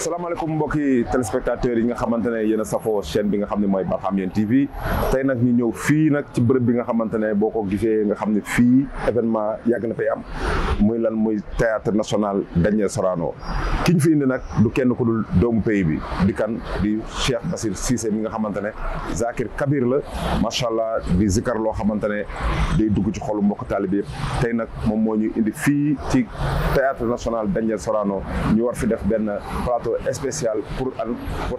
salaamaaleykum mbokki téléspectateurs yi nga xamante ne yéen a safoo chaîne bi nga xam ne mooy Barham Yéene TV tey nag ñu ñëw fii nag ci bërëb bi nga xamante ne boo ko gisee nga xam ne fii événement yàgg na fay am muy lan muy théâtre national Daniel Sorano ki ñu fi indi nag du kenn ku dul doomu pays bi di kan di Cheikh Bassir Cissé mi nga xamante ne Zakir Kabir la macha allah di zikar loo xamante ne day dugg ci xolu mbokk taalibe yëpp tey nag moom moo ñu indi fii ci théâtre national Daniel Sorano ñu war fi def benn plateau spécial pour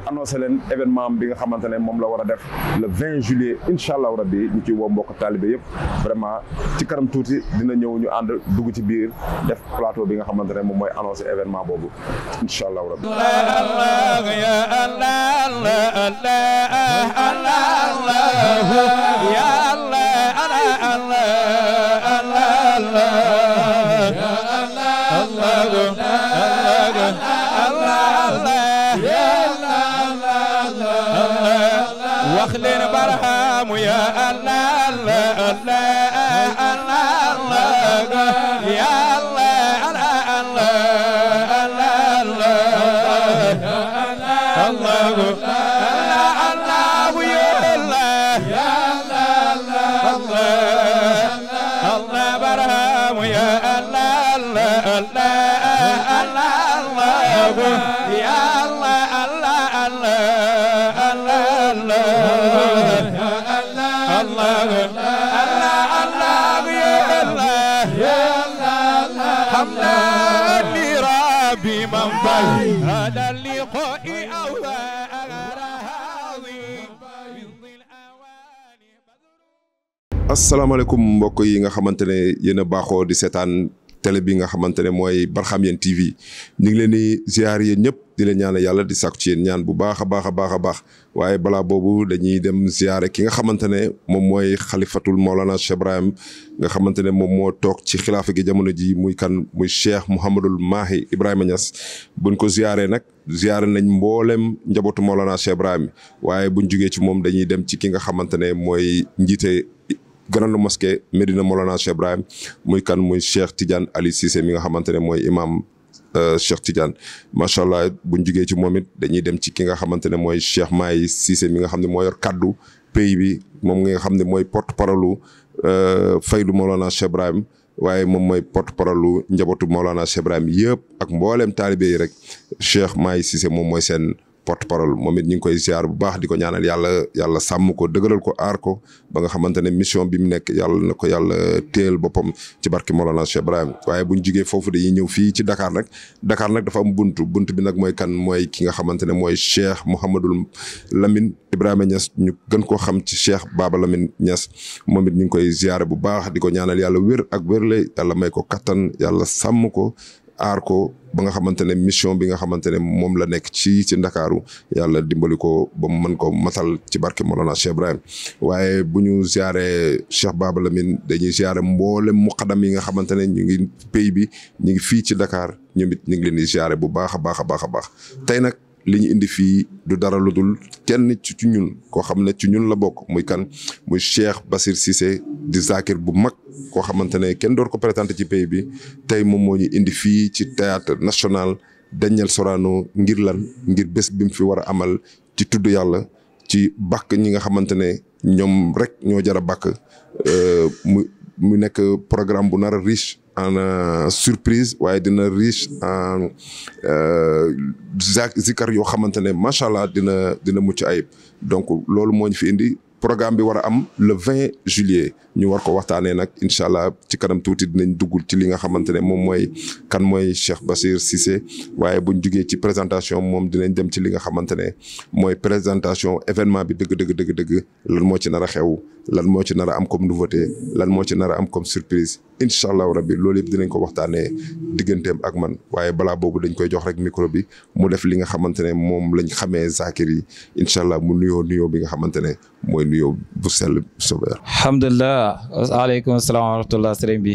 annoncer leen événement bi nga xamante ne moom la war a def le 20 juillet incha allah rabbi ñu ci woo mbokk taalibe yëpp vraiment ci kanam tuuti dina ñëw ñu ànd dugg ci biir def plateau bi nga xamante ne moom mooy annoncer événement boobu incha allah rabbi. wax leen Barham ya Allah Allah Allah ya Allah Allah Allah Barham ya Allah Allah ya asalaamaaleykum mbokk yi nga xamante ne yéen a baaxoo di seetaan télé bi nga xamante ne mooy Barham Yéene TV ñu ngi leen di ziar yéen ñëpp di leen ñaanal yàlla di sàkku ci yéen ñaan bu baax a baax waaye balaa boobu dañuy dem ziare ki nga xamante ne moom mooy xalifatul Mawlana Cheikh Ibrahim nga xamante ne moom moo toog ci xilaafa gi jamono ji muy kan muy Cheikh Mouhamadul Mahi Ibrahima Niass buñ ko ziaree nag ziare nañ mboolem njabootu Mawlana Cheikh Ibrahim waaye buñ jugee ci moom dañuy dem ci ki nga xamante ne mooy njiite grande mosquée Médina Mawlana Cheikh Ibrahim muy kan muy Cheikh Tidiane Ali Cissé mi nga xamante ne mooy imam Cheikh Tidiane macha allah buñ jugee ci moom it dañuy dem ci ki nga xamante ne mooy Cheikh Mahi Cissé mi nga xam ne moo yor kaddu pays bi moom nga xam ne mooy porte parole faydu Mawlana Cheikh Ibrahim waaye moom mooy porte parole njabootu Mawlana Cheikh Ibrahim yëpp ak mboolem taalibe yi rek Cheikh Mahi Cissé moom mooy seen porte parole moom it ñu ngi koy ziar bu baax di ko ñaanal yàlla sàmm ko dëgëral ko aar ko ba nga xamante ne mission bi mu nekk yàlla na ko yàlla téel boppam ci barke Mawlana Cheikh Ibrahim waaye buñ jugee foofu dañuy ñëw fii ci Dakar nag dafa am bunt bi nag mooy kan mooy ki nga xamante ne mooy Cheikh Mouhamadul Lamine Ibrahima Niass ñu gën koo xam ci Cheikh Baba Lamine Niass moom it ñu ngi koy ziar bu baax di ko ñaanal yàlla wér ak wérle yàlla may ko kattan yàlla sàmm ko aar ko ba nga xamante ne mission bi nga xamante ne moom la nekk ci Ndakaaru yàlla dimbali ko ba mu mën ko matal ci barke Mawlana Cheikh Ibrahim waaye bu ñu ziaree Cheikh Baba Lamine dañuy ziare mboolem muqaddam yi nga xamante ne ñu ngi pays bi ñu ngi fii ci Dakar ñoom it ñu ngi leen di ziare bu baax a baax tey nag li ñu indi fii du dara lu dul kenn ci ñun koo xam ne ci ñun la bokk muy kan muy Cheikh Bassir Cissé di Zakir bu mag koo xamante ne kenn door ko présenté ci pays bi tey moom moo ñu indi fii ci théâtre national Daniel Sorano ngir bés bi mu fi war a amal ci tudd yàlla ci bàkk ñi nga xamante ne ñoom rek ñoo jar a bàkk mu nekk programme bu nar a riche en surprise waaye dina riche en zikar yoo xamante ne macha allah dina mucc ayib donc loolu moo ñu fi indi programme bi war a am le 20 juillet ñu war ko waxtaanee nag incha allah ci kanam tuuti dinañ dugg ci li nga xamante ne moom mooy kan mooy Cheikh Bassir Cissé waaye buñ jugee ci présentation moom dinañ dem ci li nga xamante ne mooy présentation événement bi dëgg lan moo ci nar a xew lan moo ci nar a am comme nouveauté lan moo ci nar a am comme surprise incha allahu rabbi loolu yëpp dinañ ko waxtaanee digganteem ak man waaye balaa boobu dañ koy jox rek micro bi mu def li nga xamante ne moom lañ xamee Zakir yi incha allah mu nuyoo bi nga xamante ne mooy nuyoo bu sell sobeer. alhamdulilah waaleykum salaam wa rahmatullah sëriñ bi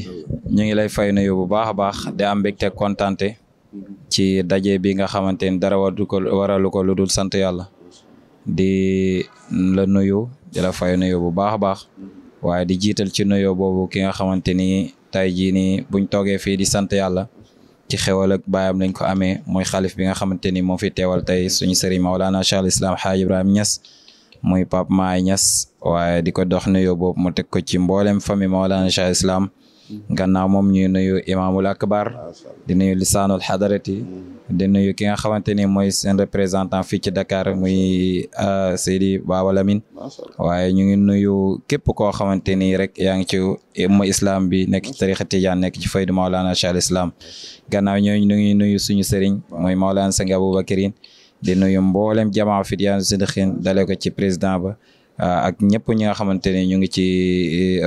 ñu ngi lay fay nuyoo bu baax a baax di am mbégte kontante ci daje bi nga xamante ni dara waralu ko lu dul sant yàlla di la nuyu di la fay nuyoo bu baax a baax waaye di jiital ci nuyoo boobu ki nga xamante ni tey jii nii buñ toogee fii di sant yàlla ci xewal ak baayam lañ ko amee mooy xalif bi nga xamante ni moo fi teewal tey suñu sëriñ Maolana Cheikh al Islam Haaj Ibrahima Niass muy Pape Maay Niass waaye di ko dox nuyoo boobu mu teg ko ci mboolem famille Maolana Cheikh al Islam gannaaw moom ñuy nuyu imaamul akbar di nuyu lisaanul xadarati di nuyu ki nga xamante ni mooy seen représentant fii ci Dakar muy Seydi Baba Lamine waaye ñu ngi nuyu képp koo xamante ni rek yaa ngi ci umma islam bi nekk ci tarixa tijaan nekk ci faydu Maolana Cheikh al Islam gannaaw ñooñu ñu ngi nuyu suñu sëriñ mooy Maolana Sang Aboubakirin di nuyu mboolem jamaa Fityaan Siddiqin dale ko ci président ba ak ñëpp ñi nga xamante ne ñu ngi ci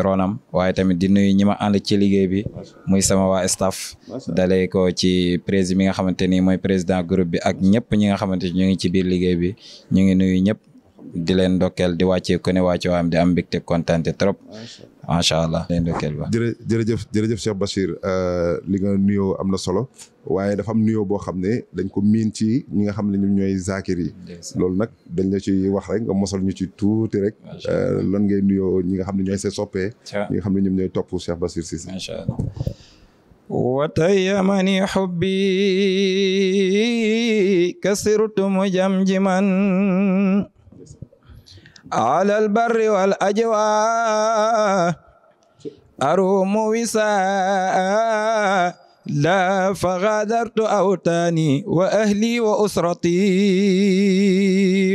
ronam waaye tamit di nuyu ñi ma ànd ci liggéey bi muy sama waa staff dalee ko ci président mi nga xamante ni mooy président groupe bi ak ñëpp ñi nga xamante ni ñu ngi ci biir liggéey bi ñu ngi nuyu ñëpp di leen ndokkeel di wàccee ku ne wàcce waam di am mbégte kontaante trop macha allah leen ndokkeel ba jërëjëf Cheikh Bachir li nga nuyoo am na solo waaye dafa am nuyoo boo xam ne dañ ko miin ci ñi nga xam ne ñoom ñooy zakir yi loolu nag dañ la ci wax rek nga mosal ñu ci tuuti rek lan ngay nuyoo ñi nga xam ne ñooy see soppee ñi nga xam ne ñoom ñooy topp Cheikh Bachir Cissé macha allah وتيمني حبي كسرت مجمجما على البر والأجواء أروم وساء لا فغادرت أوتاني وأهلي وأسرتي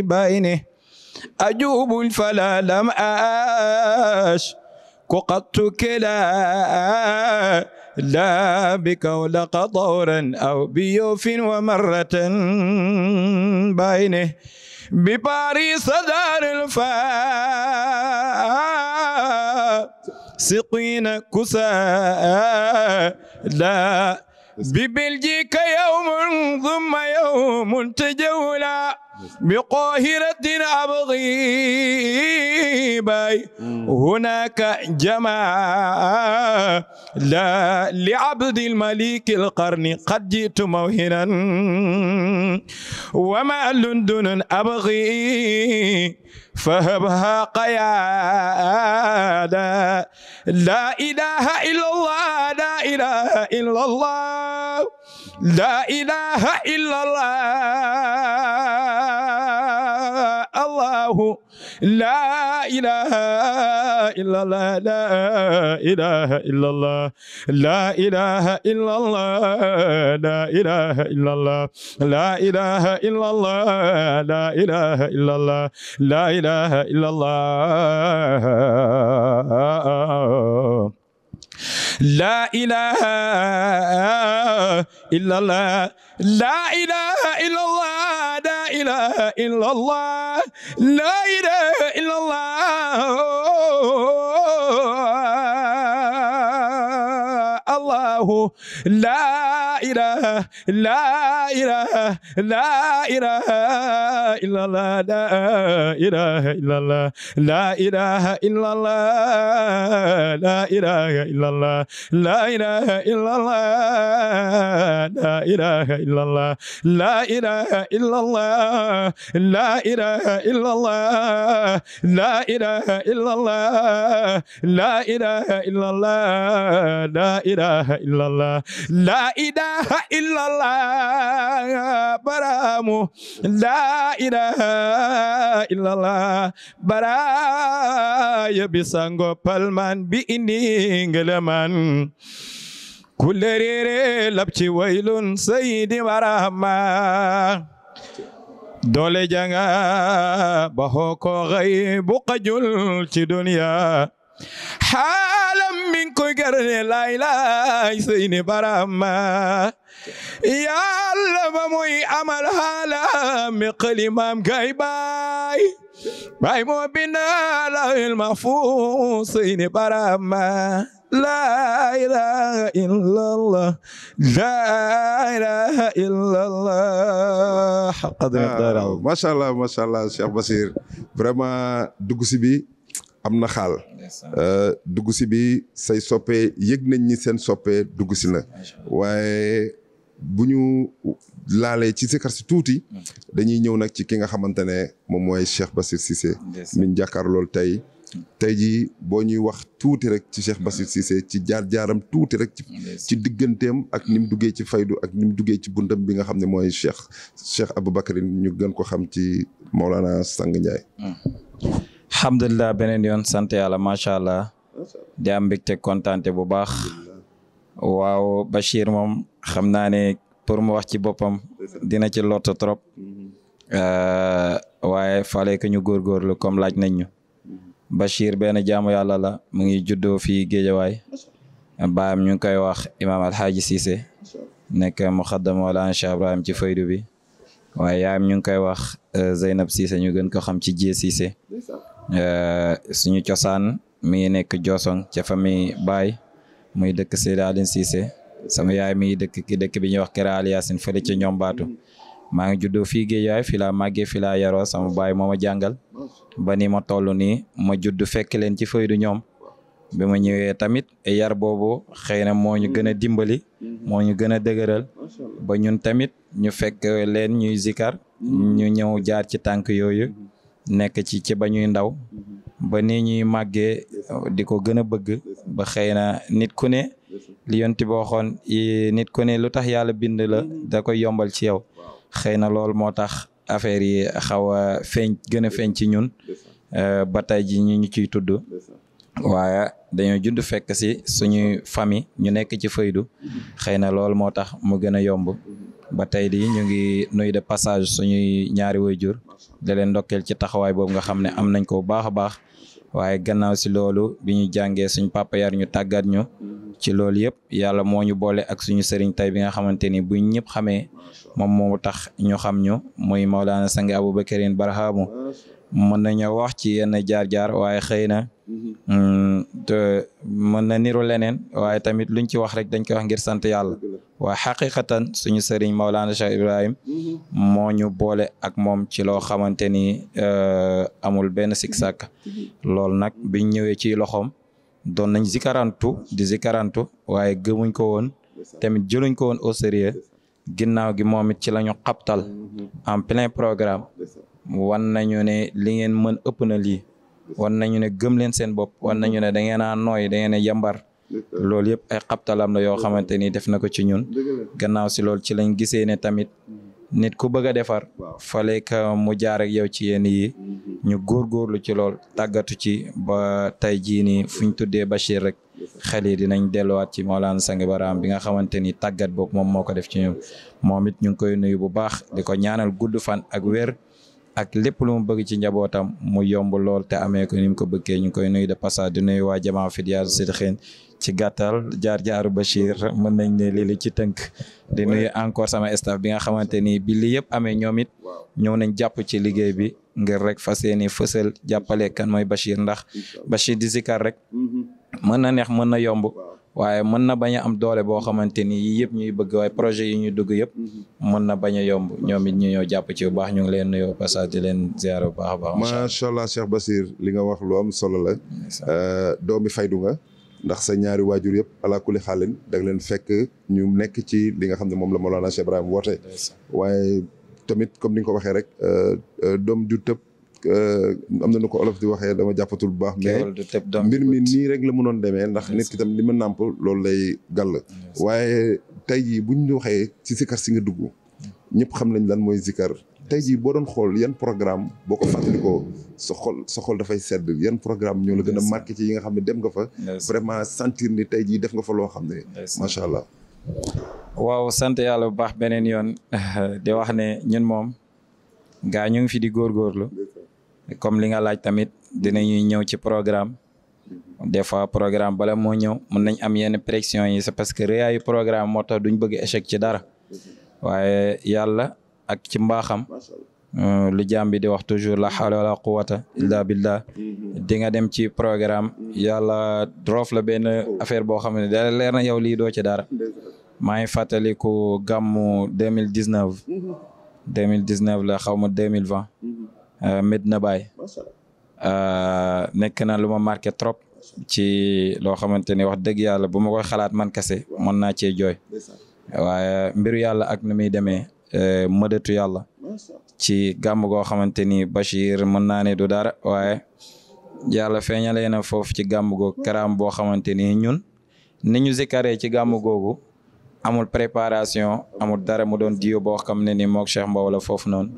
بينه أجوب الفلا لم أش قطت كلا لا بكولق طورا أو بيوف ومرة بينه بباريس دار الفا سقين كساء لا ببلجيك يوم ثم يوم تجولا بقاهرة أبغي باي هناك جماعة لا لعبد الملك القرن قد جئت موهنا وما لندن أبغي فهبها قيادا لا إله إلا الله لا إله إلا الله لا إله إلا الله الله لا إله إلا الله لا إله إلا الله لا إله إلا الله لا إله إلا الله لا إله إلا الله لا إله إلا الله لا إله إلا الله لا إله إلا الله لا إله إلا الله لا إله إلا الله لا إله إلا الله الله لا إله لا إله لا إله إلا الله لا إله إلا الله لا إله إلا الله لا إله إلا الله لا إله إلا الله لا إله إلا الله لا إله إلا الله لا إله إلا الله لا إله إلا الله لا إله إلا الله لا إله إلا الله لا إله إلا الله برامو لا إله إلا الله برايا بسانغو بالمان بإني ngelaman كلريري لبشي ويلون سيدي ورحمة دولي جانا بحوكو غيب قجل في دنيا حالم من كوي غرني لا إله سيدي ورحمة يا الله بموي عمل حالا مقلي مام غيباي باي مو بنا لا المحفوظ سيدي ورحمة لا إله إلا الله لا إله إلا الله قدر مقدار ما شاء الله Cheikh Bachir vraiment dugg si bi am na xaal dugg si bi say soppe yëg nañ ni seen soppe dugg si na waaye bu ñu laalee ci sikar si tuuti dañuy ñëw nag ci ki nga xamante ne moom mooy Cheikh Bachir Cissé min jàkkaar loolu tey tey jii boo ñuy wax tuuti rek ci Cheikh Bassir Cissé ci jaar-jaaram tuuti rek ci digganteem ak ni mu duggee ci faydu ak ni mu duggee ci buntam bi nga xam ne mooy Cheikh Aboubacar ñu gën ko xam ci Maulana Sang Ndiaye. alhamdulilah beneen yoon sant yàlla macha allah di am mbégte kontaante bu baax. waaw Bachir moom xam naa ne pour mu wax ci boppam dina ci lott trop waaye fallait que ñu góorgóorlu comme laaj nañ ñu. Bachir benn jaamu yàlla la mu ngi juddoo fii Géejawaay baayam ñu ngi koy wax imaam Alxaaji Cissé nekk muxaddam wala Cheikh Ibrahim ci faydu bi waaye yaayam ñu ngi koy wax Zeynab Cissé ñu gën ko xam ci Jee Cissé suñu cosaan mi ngi nekk Joosong ca famille baay muy dëkk Seydi Aline Cissé sama yaay mi ngi dëkk bi ñuy wax Kër Ali Yaasin fële ca ñoom baatu maa ngi juddoo fii Géejawaay fii laa màggee fii laa yaroo sama baay moo ma jàngal ba ni ma toll nii ma judd fekk leen ci faydu ñoom bi ma ñëwee tamit yar boobu xëy na moo ñu gën a dimbali moo ñu gën a dëgëral ba ñun tamit ñu fekk leen ñuy zikar ñu ñëw jaar ci tànk yooyu nekk ci ba ñuy ndaw ba nii ñuy màggee di ko gën a bëgg ba xëy na nit ku ne li yonti boo xoon nit ku ne lu tax yàlla bind la da koy yombal ci yow xëy na loolu moo tax affaire yi xaw a feeñ gën a feeñ ci ñun ba tey ji ñu ciy tudd waaye dañoo judd fekk si suñuy famille ñu nekk ci faydu xëy na loolu moo tax mu gën a yomb ba tey di ñu ngi nuyu de passage suñuy ñaari waajur da leen ndokkeel ci taxawaay boobu nga xam ne am nañ ko bu baax a baax waaye gannaaw si loolu bi ñu jàngee suñ papa yar ñu tàggat ñu ci loolu yëpp yàlla moo ñu boole ak suñu sëriñ tey bi nga xamante ni buñ ñëpp xamee moom moo tax ñu xam ñu muy Maulana Sang Aboubacarin Barhamu mën nañoo wax ci yenn jaar-jaar waaye xëy na te mën na niru leneen waaye tamit luñ ci wax rek dañ koy wax ngir sant yàlla waaye xaqiqatan suñu sëriñ Maulana Cheikh Ibrahim moo ñu boole ak moom ci loo xamante ni amul benn sik sàkk loolu nag biñ ñëwee ci loxoom doon nañ zikarantu waaye gëmuñ ko woon tamit jëluñ ko woon au sérieux ginnaaw gi moom it ci la ñu xabtal en plein programme wan nañu ne li ngeen mën ëpp na lii wan nañu ne gëm leen seen bopp wan nañu ne da ngeen a nooy da ngeen a yambar loolu yëpp ay xabtalam la yoo xamante ni def na ko ci ñun gannaaw si loolu ci lañ gisee ne tamit nit ku bëgg a defar fallait que mu jaar ak yow ci yenn yi ñu góorgóorlu ci lool tàggatu ci ba tey jii nii fu ñu tuddee Bachir rek xel yi dinañ delluwaat ci Maulana Sang Barham bi nga xamante ni tàggat boobu moom moo ko def ci ñun moom it ñu ngi koy nuyu bu baax di ko ñaanal gudd fan ak wér ak lépp lu mu bëgg ci njabootam mu yomb lool te amee ko ni mu ko bëggee ñu ngi koy nuyu de passage di nuyu waa jamaa Fidiyaatu Siddiqin ci gàttal jaar-jaaru Bachir mën nañ ne lii ci tënk di nuyu encore sama staff bi nga xamante ni bi li yëpp amee ñoom it ñëw nañ jàpp ci liggéey bi ngir rek fas yéene fësal jàppale kan mooy Bachir ndax Bachir di zikar rek mën na neex mën na yomb waaye mën na bañ a am doole boo xamante ni yii yëpp ñuy bëgg waaye projet yi ñu dugg yëpp mën na bañ a yomb ñoom it ñu ñëw jàpp ci bu baax ñu ngi leen nuyoo passage di leen ziar bu baax a baax. macha allah Cheikh Bassir li nga wax lu am solo la. doomi faydu nga ndax sa ñaari waajur yëpp ala kulli xaalin da nga leen fekk ñu nekk ci li nga xam ne moom la Maulana Cheikh Ibrahim woote. waaye tamit comme ni nga ko waxee rek doom ju tëb. am na nu ko olof di waxee dama jàppatul bu baax mais mbir mi nii rek la mënoon demee ndax nit ki tam li ma nàmp loolu lay gàll waaye tey jii buñ waxee ci zikar si nga dugg ñëpp xam nañ lan mooy zikar tey jii boo doon xool yan programme boo ko fàttalikoo sa xol dafay sedd yan programme ñoo la gën a marqué ci yi nga xam ne dem nga fa vraiment sentir ni tey jii def nga fa loo xam ne macha allah. waaw sant yàlla bu baax beneen yoon di wax ne ñun moom gaa ñu ngi fi di góorgóorlu comme li nga laaj tamit dinañuy ñëw ci programme des fois programme bala moo ñëw mën nañ am yenn pression yi c'est parce que réyaayu programme moo tax duñ bëgg échec ci dara waaye yàlla ak ci mbaaxam lu jaam bi di wax toujours la hawla wala quwwata illa billah di nga dem ci programme yàlla droof la benn affaire boo xam ne da leer na yow lii doo ci dara maa ngi fàttaliku gàmmu 2019 la xaw ma 2020 Medina Baye nekk na lu ma marqué trop ci loo xamante ni wax dëgg yàlla bu ma koy xalaat man kese mën naa cee jooy waaye mbiru yàlla ak nu muy demee mëdatu yàlla ci gàmm goo xamante ni Bachir mën naa ne du dara waaye yàlla feeñalee na foofu ci gàmm googu karaam boo xamante ni ñun ni ñu zikaree ci gàmm googu amul préparation amul dara mu doon diyo boo xam ne ni mook Cheikh Mbow la foofu noonu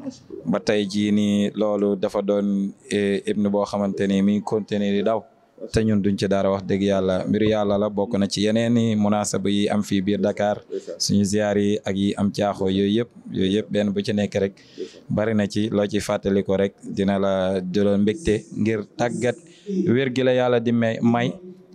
ba tey jii nii loolu dafa doon ibnu boo xamante ni mi ngi continuer di daw te ñun duñ ci dara wax dëgg yàlla mbiru yàlla la bokk na ci yeneen i munaasaba yi am fii biir Dakar suñu ziar yi ak yi am caaxoo yooyu yëpp benn bu ci nekk rek bari na ci loo ci fàttali ko rek dina la jëloon mbégte ngir tàggat wér gi la yàlla di may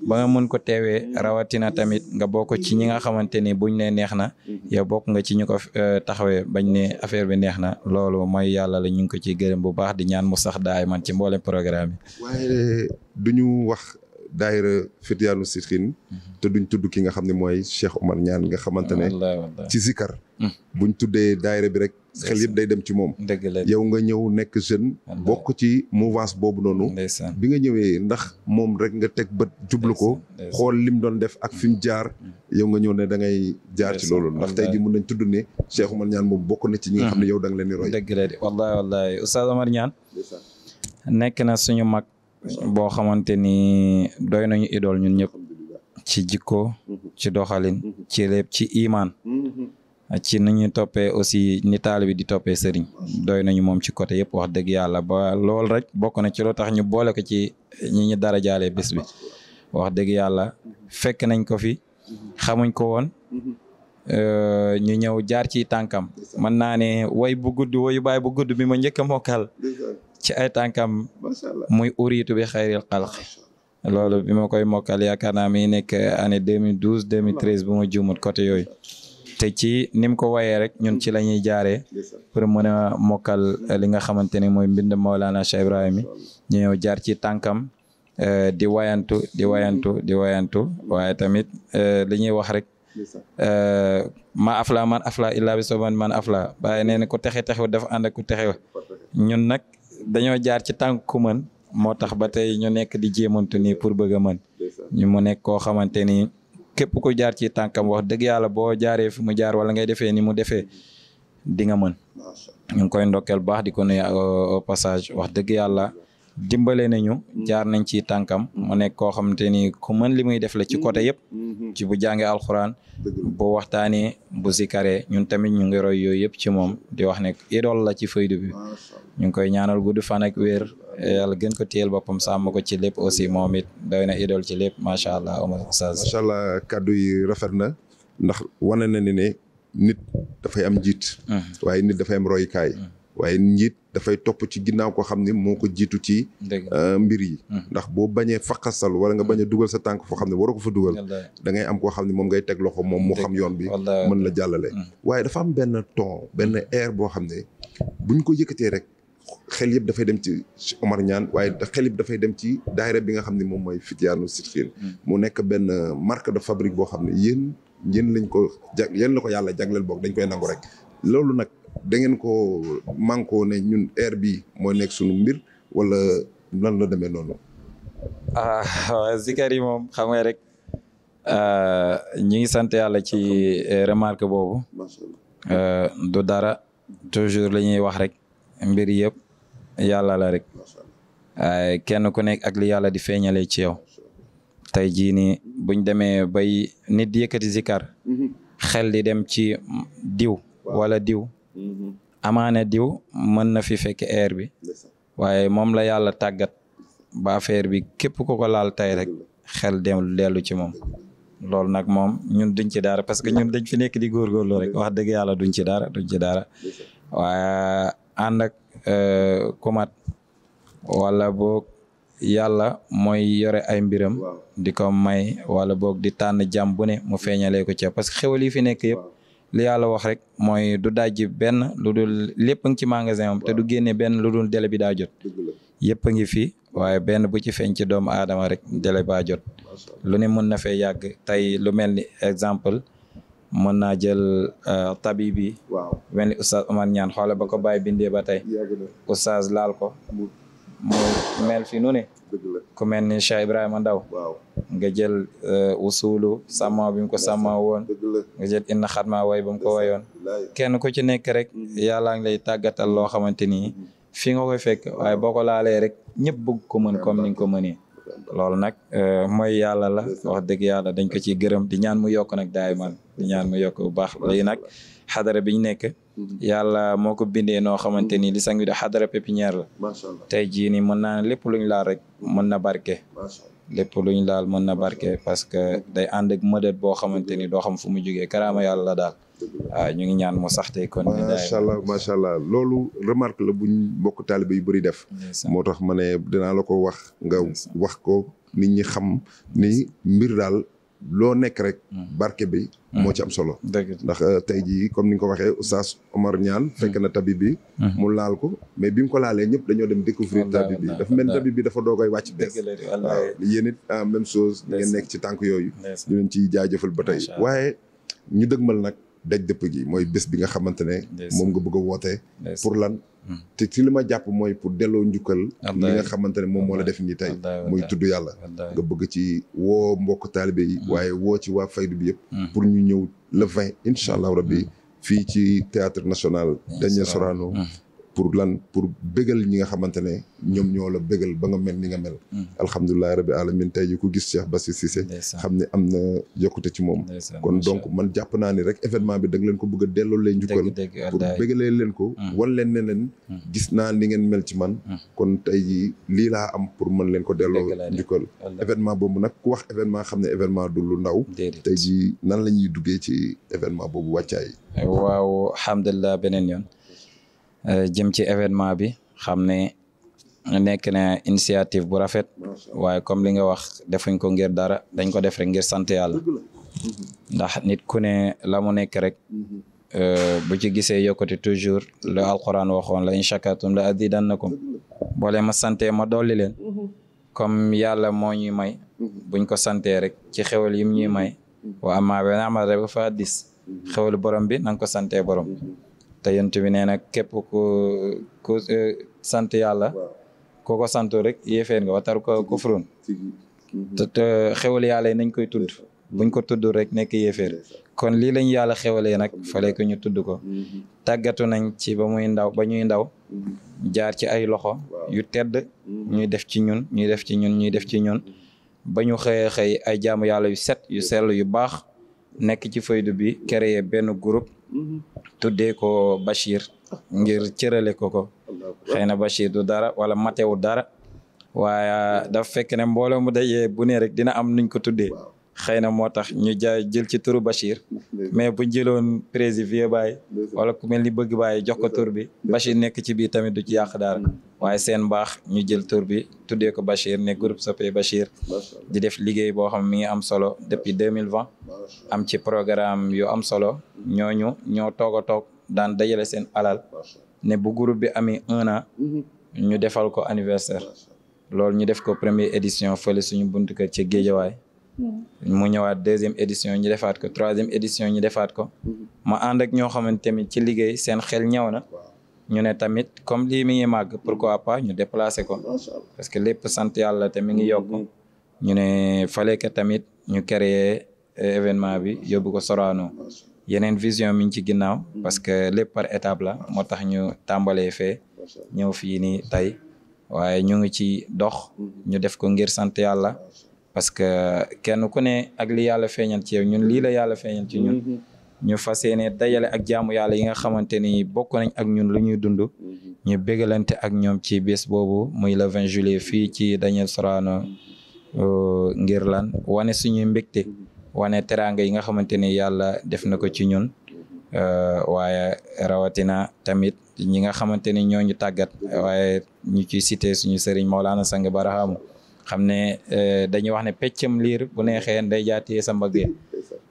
ba nga mën ko teewee rawatina tamit nga bokk ci ñi nga xamante ni buñ ne neex na yow bokk nga ci ñu ko taxawee bañ ne affaire bi neex na loolu mooy yàlla la ñu ngi ko ciy gërëm bu baax di ñaan mu sax daay man ci mboolem programme yi. waaye duñu wax daayira Fityaanu Sidqin te duñ tudd ki nga xam ne mooy Cheikh Omar Niane nga xamante ne ci zikar buñ tuddee daayira bi rek xel yëpp day dem ci moom. dëgg la yow nga ñëw nekk jeune bokk ci mouvance boobu noonu bi nga ñëwee ndax moom rek nga teg bët jublu ko xool lim doon def ak fi mu jaar yow nga ñëw ne da ngay jaar ci loolu ndax tey ji mun nañ tudd ne Cheikh Omar Niane moom bokk na ci ñi nga xam ne yow da nga leen di roy. dëgg la de wallahi Oustaz Omar Niane nekk na suñu mag boo xamante ni doy nañu idole ñun ñëpp ci jikko ci doxalin ci lépp ci iman ci ni ñu toppee aussi ni taalibe bi di toppee sëriñ doy nañu moom ci côté yëpp wax dëgg yàlla ba lool rek bokk na ci loo tax ñu boole ko ci ñi ñu dara jaalee bés bi wax dëgg yàlla fekk nañ ko fi xamuñ ko woon ñu ñëw jaar ci tànkam mën naa ne way bu gudd wayu baay bu gudd bi ma njëkk a mokkal ci ay tànkam muy uriitu bi xayril xalq loolu bi ma koy mokkal yaakaar naa mi nekk année 2012 2013 bu ma juumut côté yooyu te ci ni mu ko wayee rek ñun ci la ñuy jaaree pour mën a mokkal li nga xamante ne mooy mbind Mawlana Cheikh Ibrahima ñu ñëw jaar ci tànkam di wayantu waaye tamit li ñuy wax rek ma afla man afla illa bi soban man afla waaye nee na ku texe dafa ànd ak ku texe ñun nag dañoo jaar ci tànk ku mën moo tax ba tey ñu nekk di jéemantu nii pour bëgg a mën ñu mu nekk koo xamante ni képp ku jaar ci tànkam wax dëgg yàlla boo jaaree fi mu jaar wala ngay defee ni mu defee di nga mën ñu ngi koy ndokkeel baax di ko nuyu au passage wax dëgg yàlla dimbale nañu jaar nañ ci tànkam mu nekk koo xamante ni ku mën li muy def la ci côté yëpp ci bu jàngee alxuraan bu waxtaanee bu zikaree ñun tamit ñu ngi roy yooyu yëpp ci moom di wax ne idole la ci faydu bi ñu ngi koy ñaanal gudd fan ak wér yàlla gën ko téyel boppam sàmm ko ci lépp aussi moom it doy na idole ci lépp macha allah macha allah kaddu yi rafet na ndax wane na ne nit dafay am njiit waaye nit dafay am royukaay waaye njiit dafay topp ci ginnaaw ko xam ne moo ko jiitu ci mbir yi ndax boo bañee faqasal wala nga bañ a dugal sa tànk foo xam ne waroo ko fa dugal da ngay am koo xam ne moom ngay teg loxo moom mu xam yoon bi mën la jàllale waaye dafa am benn ton benn air boo xam ne buñ ko yëkkatee rek xel yëpp dafay dem ci Omar Niane waaye xel yëpp dafay dem ci daayira bi nga xam ne moom mooy Fityaanu Sidqin mu nekk benn marque de fabrique boo xam ne yéen lañ ko yéen la ko yàlla jagleel boog dañ koy nangu rek loolu nag da ngeen ko manko ne ñun air bi mooy nekk sunu mbir wala nan la demee noonu. waaw zikar yi moom xam nga rek ñu ngi sant yàlla ci remarque boobu. du dara toujours la ñuy wax rek mbir yëpp yàlla la rek kenn ku nekk ak li yàlla di feeñalee ci yow tey jii nii buñ demee bay nit di yëkkati zikar xel di dem ci diw wala diw. amaana diw mën na fi fekk air bi waaye moom la yàlla tàggat ba affaire bi képp ku ko laal tey rek xel dellu ci moom loolu nag moom ñun duñ ci dara parce que ñun dañ fi nekk di góorgóorlu rek wax dëgg yàlla duñ ci dara waaye ànd ak kumat wala boog yàlla mooy yore ay mbiram di ko may wala boog di tànn jàmm bu ne mu feeñalee ko ci parce que xewal yi fi nekk yëpp li yàlla wax rek mooy du dajji benn lu dul lépp a ngi ci magasin am te du génne benn lu dul délai bi daa jot yëpp a ngi fi waaye benn bu ci feeñ ci doomu aadama rek délai baa jot lu ne mën na fee yàgg tey lu mel ni exemple mën naa jël tabi bi mel ni Oustaz Omar Niane xoole ba ko bàyyi bindee ba tey Oustaz laal ko mu mel fi nu ne ku mel ni Cheikh Ibrahima Ndaw nga jël usulu sàmma bi mu ko sàmma woon nga jël inna xatma way ba mu ko wayoon kenn ku ci nekk rek yàlla ngi lay tàggatal loo xamante ni fii nga koy fekk waaye boo ko laalee rek ñëpp bëgg ko mën comme ni nga ko mënee loolu nag mooy yàlla la wax dëgg yàlla dañ ko ciy gërëm di ñaan mu yokk nag daay man di ñaan mu yokk bu baax léegi nag xadara bi ñu nekk yàlla moo ko bindee noo xamante ni li sang bi de xadara pépinière la tey jii nii mën naa ne lépp luñ laal rek mën na barke lépp luñ laal mën na barke parce que day ànd ak mëdët boo xamante ni doo xam fu mu jógee karaama yàlla la daal waaw ñu ngi ñaan mu sax tey kon macha allah loolu remarque la buñ mbokk taalibe yu bëri def moo tax ma ne dinaa la ko wax nga wax ko nit ñi xam ni mbir daal loo nekk rek barke bi moo ci am solo ndax tey jii comme ni nga ko waxee Oustaz Omar Niane fekk na tabib bi mu laal ko mais bi mu ko laalee ñëpp dañoo dem découvrir tabib bi dafa mel tabib bi dafa doogay wàcc bees waaw yéen it même chose ngeen nekk ci tànk yooyu ñu leen ciy jaajëfal ba tey waaye ñu dëgmal nag daj dëpp gi mooy bés bi nga xamante ne moom nga bëgg a wootee pour lan te ci li ma jàpp mooy pour delloo njukkal li nga xamante ne moom moo la def nii tey muy tudd yàlla nga bëgg ci woo mbokk taalibe yi waaye woo ci waa faydu bi yëpp pour ñu ñëw le 20 incha allah rabbi fii ci théâtre national Daniel Sorano pour lan pour bégal ñi nga xamante ne ñoom ñoo la bégal ba nga mel ni nga mel alhamdulilahi rabbi alamin tey ji ku gis Cheikh Bassir Cissé xam ne am na yokkute ci moom kon donc man jàpp naa ni rek événement bi da nga leen ko bëgg a delloo leen njukkal pour bégalee leen ko wan leen ne leen gis naa ni ngeen mel ci man kon tey ji lii laa am pour mën leen ko delloo njukkal événement boobu nag ku wax événement xam ne événement du lu ndaw tey ji nan la ñuy duggee ci événement boobu wàccaay waaw alhamdulilah beneen yoon jëm ci événement bi xam ne nekk na initiative bu rafet waaye comme li nga wax defuñ ko ngir dara dañ ko def rek ngir sant yàlla ndax nit ku ne la mu nekk rek bu ci gisee yokkute toujours le alquran waxoon la in shakartum la azidannakum boole ma santee ma dolli leen comme yàlla moo ñuy may buñ ko santee rek ci xewal yim ñuy may wa amma bi ni'mati rabbika fa haddis xewal borom bi na nga ko santee borom te yonent bi nee na képp ku sant yàlla koo ko santu rek yéeféer nga watar ko kufrun te xewal yàlla yi nañ koy tudd buñ ko tudd rek nekk yéeféer kon lii lañ yàlla xewalee nag fale ko ñu tudd ko tàggatu nañ ci ba ñuy ndaw jaar ci ay loxo yu tedd ñuy def ci ñun ñuy def ci ñun ba ñu xëy ay jaamu yàlla yu set yu sell yu baax nekk ci faydu bi créer benn groupe tuddee ko Bachir ngir cërale ko xëy na Bachir du dara wala matewu dara waaye dafa fekk ne mbooloo mu dajee bu ne rek dina am nuñ ko tuddee xëy na moo tax ñu jël ci turu Bachir mais buñ jëloon président Baye wala ku mel ni bëgg Baye jox ko tur bi Bachir nekk ci biir tamit du ci yàq dara waaye seen mbaax ñu jël tur bi tuddee ko Bachir ne groupe soppee Bachir di def liggéey boo xam mi ngi am solo depuis 2020 am ci programme yu am solo ñoo toog a toog daan dajale seen alal ne bu groupe bi amee 1 an ñu defal ko anniversaire loolu ñu def ko première édition fële suñu buntu kër ci Géejawaay mu ñëwaat 2e édition ñu defaat ko 3e édition ñu defaat ko ma ànd ak ñoo xamante tamit ci liggéey seen xel ñëw na ñu ne tamit comme lii mi ngi màgg pourquoi pas ñu déplacer ko parce que lépp sant yàlla te mi ngi yokk ñu ne fallait que tamit ñu créer événement bi yóbbu ko Sorano yeneen vision mi ngi ci ginnaaw parce que lépp par étape la moo tax ñu tàmbalee fee ñëw fii nii tey waaye ñu ngi ci dox ñu def ko ngir sant yàlla parce que kenn ku ne ak li yàlla feeñal ci yow ñun lii la yàlla feeñal ci ñun ñu fas yéene dajale ak jaamu yàlla yi nga xamante ni bokk nañ ak ñun lu ñuy dund ñu bégalante ak ñoom ci bés boobu muy le 20 juillet fii ci Daniel Sorano ngir lan wane suñuy mbégte wane teraanga yi nga xamante ni yàlla def na ko ci ñun waaye rawatina tamit ñi nga xamante ni ñoo ñu tàggat waaye ñu ciy cité suñu sëriñ Maolana Sang Barahamu xam ne dañuy wax ne peccam liir bu neexee nday jaatee sa mbagg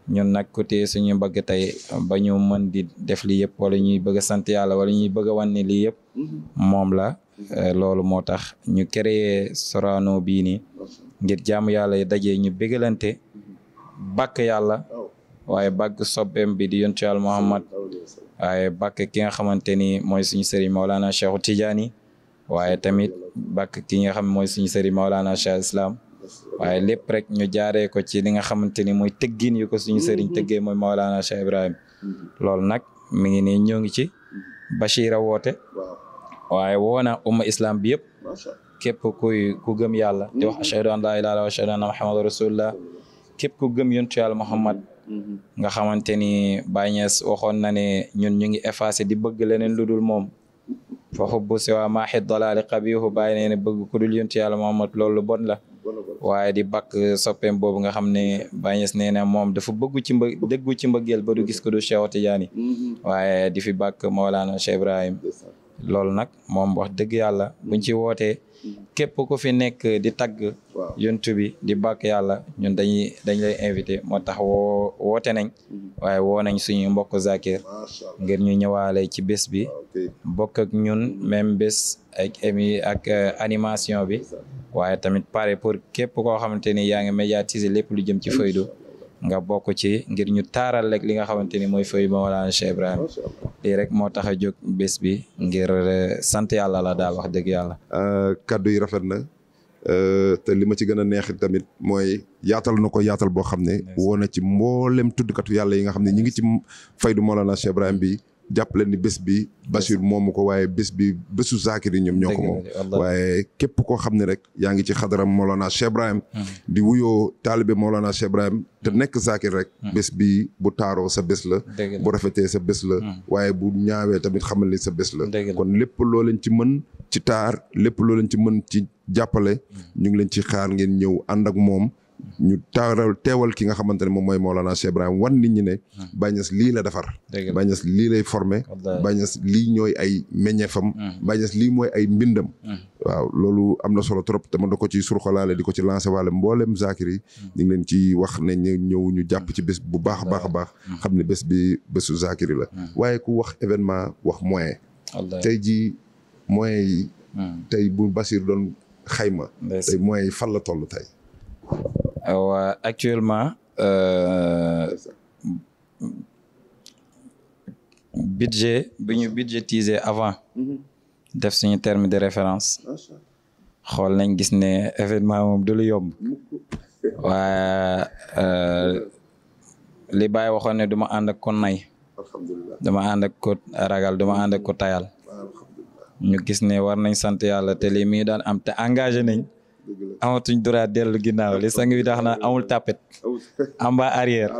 ñun nag ku téye suñu mbagg tey ba ñu mën di def lii yëpp wala ñuy bëgg a sant yàlla wala ñuy bëgg a wan ne lii yëpp moom la loolu moo tax ñu créé Sorano bii nii ngir jaamu yàlla yi dajee ñu bégalante bàkk yàlla waaye bàkk soppeem bi di yontu yàlla Muhammad waaye bàkk ki nga xamante ni mooy suñu sëriñ Maolana Cheikhu Tidiane waaye tamit bàkk ki nga xam mooy suñu sëriñ Maolana Cheikh Islam waaye lépp rek ñu jaaree ko ci li nga xamante ni mooy tëggin yu ko suñu sëriñ tëggee mooy Maolana Cheikh Ibrahim loolu nag mi ngi nii ñoo ngi ci Bachira woote waaye woo na umma islam bi yëpp képp ku gëm yàlla di wax ashhadu an laa ilaaha illallaah wa ashhadu anna muhammadan rasulullah képp ku gëm yontu yàlla Muhammad nga xamante ni Baye Niass waxoon na ne ñun ñu ngi effacé di bëgg leneen lu dul moom fa xubbu siwa maaxi dalaali qabiihu Baye nee ne bëgg ku dul yontu yàlla Muhammad loolu bon la waaye di bakk soppeem boobu nga xam ne Baye Niass nee na moom dafa bëggu ci déggu ci mbëggeel ba du gis ko du Cheikh Tidiane waaye di fi bakk Mawlana Cheikh Ibrahim loolu nag moom wax dëgg yàlla buñ ci wootee képp ku fi nekk di tagg yontu bi di bàkk yàlla ñun dañ lay invité moo tax woote nañ waaye woo nañ suñu mbokk Zakir ngir ñu ñëwaale ci bés bi bokk ak ñun même bés ak animation bi waaye tamit pare pour képp koo xamante ni yaa ngi médiatiser lépp lu jëm ci faydu nga bokk ci ngir ñu taaral rek li nga xamante ni mooy faydu Mawlana Cheikh Ibrahim lii rek moo tax a jóg bés bi ngir sant yàlla la daal wax dëgg yàlla. kaddu yi rafet na te li ma ci gën a neex tamit mooy yaatal na ko yaatal boo xam ne woo na ci mboolem tuddkatu yàlla yi nga xam ne ñi ngi ci faydu Mawlana Cheikh Ibrahim bi jàpp leen ni bés bi Bachir moomu ko waaye bés bi bésu Zakir yi ñoom ñoo ko moom waaye képp koo xam ne rek yaa ngi ci xadaram Mawlana Cheikh Ibrahim di wuyoo taalibe Mawlana Cheikh Ibrahim te nekk Zakir rek bés bi bu taaroo sa bés la bu rafetee sa bés la waaye bu ñaawee tamit xamal ni sa bés la kon lépp loo leen ci mën ci taar lépp loo leen ci mën ci jàppale ñu ngi leen ci xaar ngeen ñëw ànd ak moom ñu teewal ki nga xamante ne moom mooy Mawlana Cheikh Ibrahim wan nit ñi ne Baye Niass lii la defar Baye Niass lii lay formé Baye Niass lii ñooy ay meññeefam Baye Niass lii mooy ay mbindam waaw loolu am na solo trop te man da ko ci surxalaale di ko ci lancé waale mboolem Zakir yi ñu ngi leen ci wax ne ñu ñëw ñu jàpp ci bés bu baax a baax a baax xam ne bés bi bésu Zakir yi la waaye ku wax événement wax moyen tey ji moyen yi tey bu Bachir doon xayma tey moyen yi fan la toll tey waaw actuellement budget bi ñu budgétiser avant def suñu terme de référence xool nañ gis ne événement moom du lu yomb waaye li Baye waxoon ne duma ànd ak ko nay dama ànd ak ko ragal dama ànd ak ko tayal ñu gis ne war nañ sant yàlla te lii mi daan am te engagé nañ amatuñ droit dellu ginnaaw li sang bi tax na amul tapet amba arrière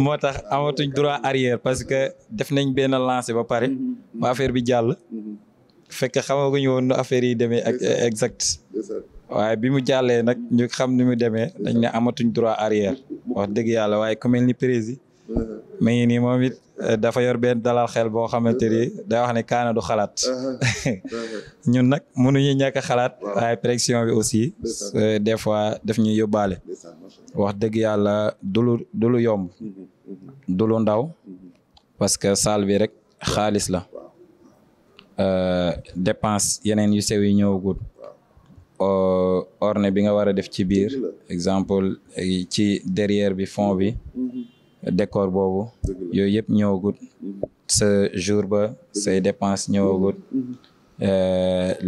moo tax amatuñ droit arrière parce que def nañ benn lancé ba pare ba affaire bi jàll fekk xamaguñu woon nu affaire yi demee ak exact waaye bi mu jàllee nag ñu xam ni mu demee dañ ne amatuñ droit arrière wax dëgg yàlla waaye ku mel ni président ma ngi nii moom it dafa yor benn dalal xel boo xamante ni day wax ne kaana du xalaat ñun nag mënuñu ñàkk a xalaat waaye pression bi aussi des fois daf ñuy yóbbaale wax dëgg yàlla du lu yomb du lu ndaw parce que salle bi rek xaalis la dépense yeneen yu sew yi ñëwagul orne bi nga war a def ci biir exemple ci derrière bi fond bi décor boobu yooyu yëpp ñëwagut sa jour ba say dépense ñëwagut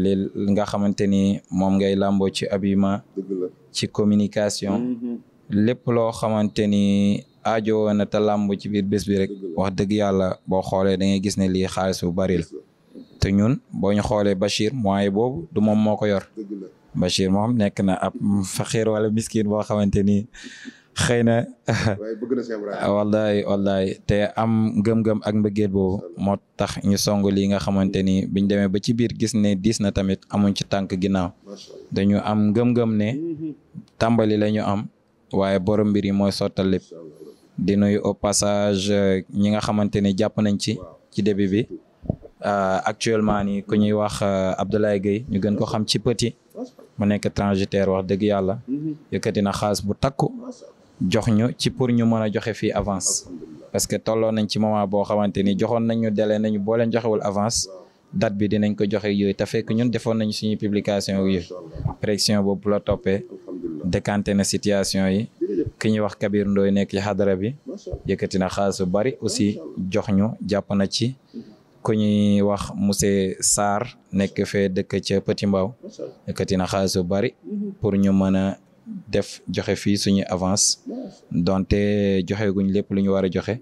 li nga xamante ni moom ngay làmboo ci habillement ci communication lépp loo xamante ni aajo woon na te làmb ci biir bés bi rek wax dëgg yàlla boo xoolee da ngay gis ne lii xaalis bu bari la te ñun boo ñu xoolee Bachir moyen boobu du moom moo ko yor Bachir moom nekk na ab faxiir wala miskin boo xamante ni xëy na wallaay te am ngëm-ngëm ak mbëggeel boobu moo tax ñu song lii nga xamante ni biñ demee ba ci biir gis ne diis na tamit amuñ ci tànk ginnaaw dañu am ngëm-ngëm ne tàmbali la ñu am waaye borom mbir yi mooy sottal lépp di nuyu au passage ñi nga xamante ni jàpp nañ ci début bi actuellement ni ku ñuy wax Abdoulaye Gueye ñu gën ko xam ci Petit mu nekk transitaire wax dëgg yàlla yëkkati na xaalis bu takku jox ñu ci pour ñu mën a joxe fii avance parce que tolloo nañ ci moment boo xamante ni joxoon nañ ñu délai nañu boo leen joxewul avance date bi dinañ ko joxe yooyu te fekk ñun defoon nañ suñu publication yooyu pression boobu la toppee décanté na situation yi ki ñuy wax Kabir Ndoy nekk ci xadara bi yëkkati na xaalis bu bari aussi jox ñu jàpp na ci ku ñuy wax monsieur Sarr nekk fee dëkk ca Petit Mbao yëkkati na xaalis bu bari pour ñu mën a def joxe fii suñu avance donte joxe guñ lépp lu ñu war a joxe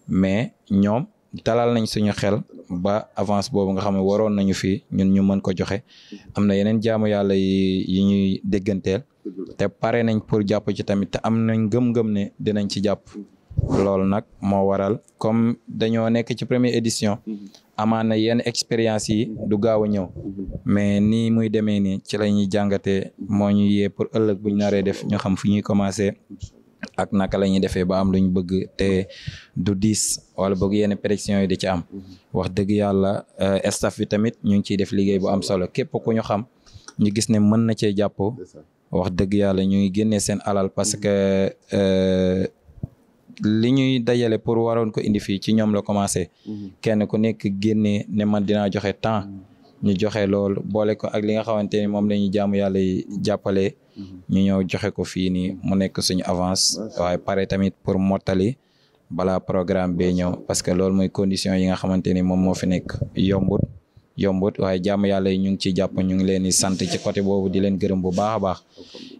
mais ñoom dalal nañ suñu xel ba avance boobu nga xam ne waroon nañu fii ñun ñu mën ko joxe am na yeneen jaamu yàlla yi ñuy dégganteel te pare nañ pour jàpp ci tamit te am nañ gëm-gëm ne dinañ ci jàpp loolu nag moo waral comme dañoo nekk ci première édition amaan na yenn expérience yi du gaaw a ñëw mais nii muy demee nii ci la ñuy jàngatee moo ñu yee pour ëllëg buñ naree def ñu xam fu ñuy commencé ak naka la ñuy defee ba am luñ bëgg te du diis wala bëgg yenn pression yi di ci am wax dëgg yàlla staff bi tamit ñu ngi ciy def liggéey bu am solo képp ku ñu xam ñu gis ne mën na cee jàpp wax dëgg yàlla ñu ngi génnee seen alal parce que li ñuy dajale pour waroon ko indi fii ci ñoom la commencé kenn ku nekk génnee ne man dinaa joxe temps ñu joxe loolu boole ko ak li nga xamante ni moom la ñuy jaamu yàlla yi jàppale ñu ñëw joxe ko fii nii mu nekk suñu avance waaye pare tamit pour mottali balaa programme bee ñëw parce que loolu mooy condition yi nga xamante ni moom moo fi nekk yombut waaye jaamu yàlla yi ñu ngi ciy jàpp ñu ngi leen di sant ci côté boobu di leen gërëm bu baax a baax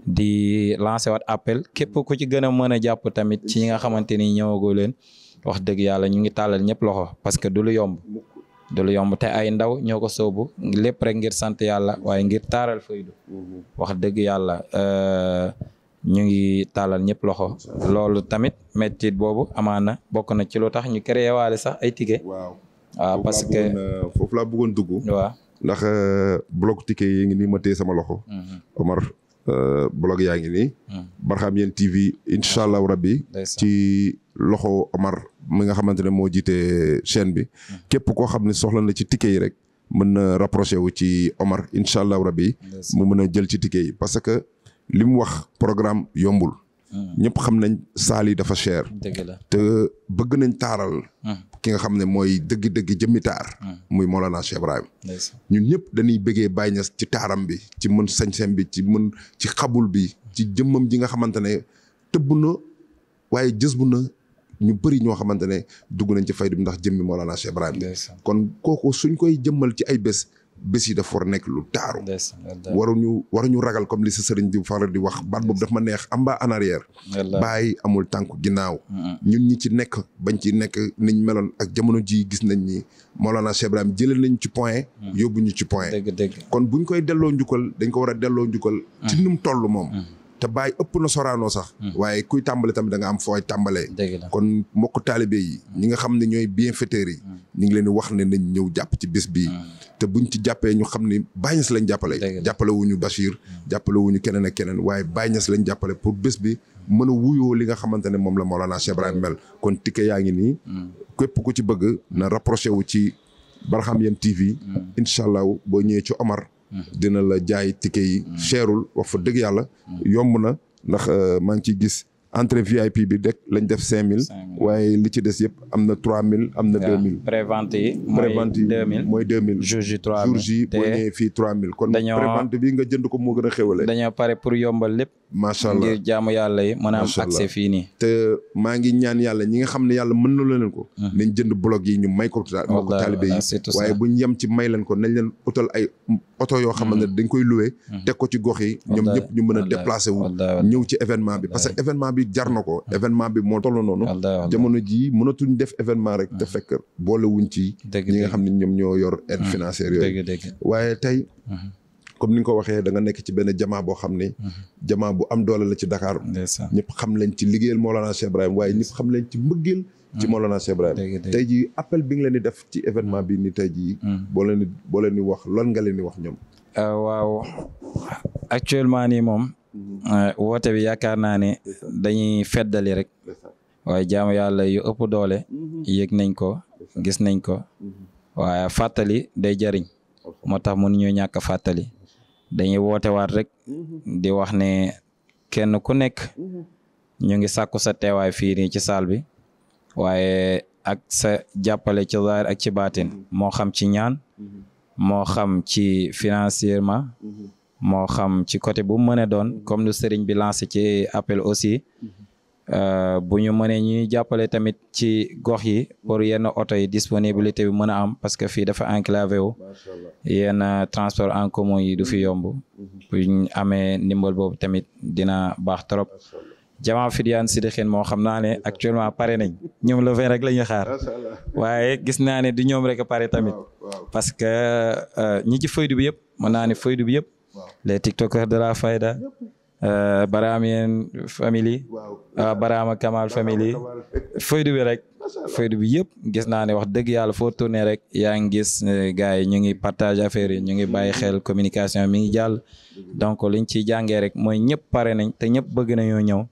di lancer waat appel képp ku ci gën a mën a jàpp tamit ci ñi nga xamante ni ñëwagoo leen wax dëgg yàlla ñu ngi tàllal ñëpp loxo parce que du lu yomb te ay ndaw ñoo ko soobu lépp rek ngir sant yàlla waaye ngir taaral faydu wax dëgg yàlla ñu ngi tàllal ñëpp loxo loolu tamit métit boobu amaana bokk na ci lu tax ñu créé waale sax ay ticket waaw parce que foofu laa bëggoon dugg waaw ndax bloc ticket yi ngi nii ma téye sama loxo Omar blog yaa ngi nii Barham Yéene TV incha allahu rabbi ci loxo Omar mi nga xamante ne moo jiite chaîne bi képp koo xam ne soxla na ci ticket yi rek mën na rapproché wu ci Omar incha allahu rabbi mu mën a jël ci ticket yi parce que li mu wax programme yombul ñëpp xam nañ saal yi dafa cher te bëgg nañ taaral ki nga xam ne mooy dëgg-dëgg jëmmi taar muy Mawlana Cheikh Ibrahim ñun ñëpp dañuy bëggee Baye Niass ci taaram bi ci mën sañsem bi ci xabul bi ci jëmmam ji nga xamante ne tëbb na waaye jës bu na ñu bëri ñoo xamante ne dugg nañ ci faydu bi ndax jëmmi Mawlana Cheikh Ibrahim kon kooku suñ koy jëmmal ci ay bés yi dafa war nekk lu taaru waruñu ragal comme li sa sëriñ di faral di wax baat boobu daf ma neex am ba en arrière bàyyi amul tànku ginnaaw ñun ñi ci nekk bañ ci nekk niñ meloon ak jamono ji gis nañ ni Mawlana Cheikh Ibrahim jëlee nañ ci point yóbbu ñu ci point kon buñ koy delloo njukkal dañ ko war a delloo njukkal ci num toll moom te bàyyi ëpp na soraanoo sax waaye kuy tàmbale tamit da nga am fooy tàmbalee kon mbokk taalibe yi ñi nga xam ne ñooy bienfaiteurs yi ñu ngi leen di wax ne nañ ñëw jàpp ci bés bii te buñ ci jàppee ñu xam ni Baye Niass lañ jàppale wuñu Bachir jàppale wuñu keneen ak keneen waaye Baye Niass lañ jàppale pour bés bi mën a wuyoo li nga xamante ne moom la Mawlana Cheikh Ibrahim mel kon ticket yaa ngi nii képp ku ci bëgg na rapproché wu ci Barham Yéene TV incha allah boo ñëwee ci Omar dina la jaay ticket yi cherul wax fa dëgg yàlla yomb na ndax maa ngi ciy gis entrée VIP bi rek lañ def 5000 waaye li ci des yëpp am na 3000 am na 2000 prévente yi mooy 2000 jour ji 3000 jour ji boo ñëwee fii 3000 kon prévente bi nga jënd ko moo gën a xéwale dañoo pare pour yombal lépp macha allah ngir jaamu yàlla yi mën a am accès fii nii te maa ngi ñaan yàlla ñi nga xam ne yàlla mën na leen ko nañ jënd blog yi ñu may ko taalibe yi waaye buñ yem ci may leen ko nañ leen utal ay oto yoo xamante ne dañ koy loué teg ko ci gox yi ñoom ñëpp ñu mën a déplacé wu ñëw ci événement bi parce que événement bi jar na ko événement bi moo toll noonu jamono jii mënatuñ def événement rek te fekk boole wuñ ci ñi nga xam ne ñoom ñoo yor aide financière yooyu waaye tey comme ni nga ko waxee da nga nekk ci benn jamaa boo xam ne jamaa bu am doole la ci Dakar ñëpp xam leen ci liggéeyal Mawlana Cheikh Ibrahim waaye ñëpp xam leen ci mbëggeel ci Mawlana Cheikh Ibrahim tey jii appel bi nga leen di def ci événement bi ni tey jii boo leen di wax lan nga leen di wax ñoom waaw actuellement nii moom woote bi yaakaar naa ne dañuy feddali rek waaye jaamu yàlla yu ëpp doole yëg nañ ko gis nañ ko waaye fàttali day jariñ moo tax mënuñu ñàkk a fàttali dañuy woote waat rek di wax ne kenn ku nekk ñu ngi sàkku sa teewaay fii nii ci saal bi waaye ak sa jàppale ci zaahir ak ci baatin moo xam ci ñaan moo xam ci financièrement moo xam ci côté bu mu mën a doon comme lu sëriñ bi lancé ci appel aussi bu ñu mënee ñuy jàppale tamit ci gox yi pour yenn oto yi disponibilité bi mën a am parce que fii dafa enclavé wu yenn transport en commun yi du fi yomb bu ñu amee ndimbal boobu tamit dina baax trop Jamaa Fidyaan Sidixin moo xam naa ne actuellement pare nañ ñoom le 20 rek la ñuy xaar waaye gis naa ne du ñoom rek a pare tamit parce que ñi ci faydu bi yëpp mën naa ne faydu bi yëpp les tiktokers de la fayda Baramien family Barama Kamal family faydu bi rek faydu bi yëpp gis naa ne wax dëgg yàlla foo tourné rek yaa ngi gis gars yi ñu ngi partage affaire yi ñu ngi bàyyi xel communication mi ngi jàll donc liñ ciy jàngee rek mooy ñëpp pare nañ te ñëpp bëgg nañoo ñëw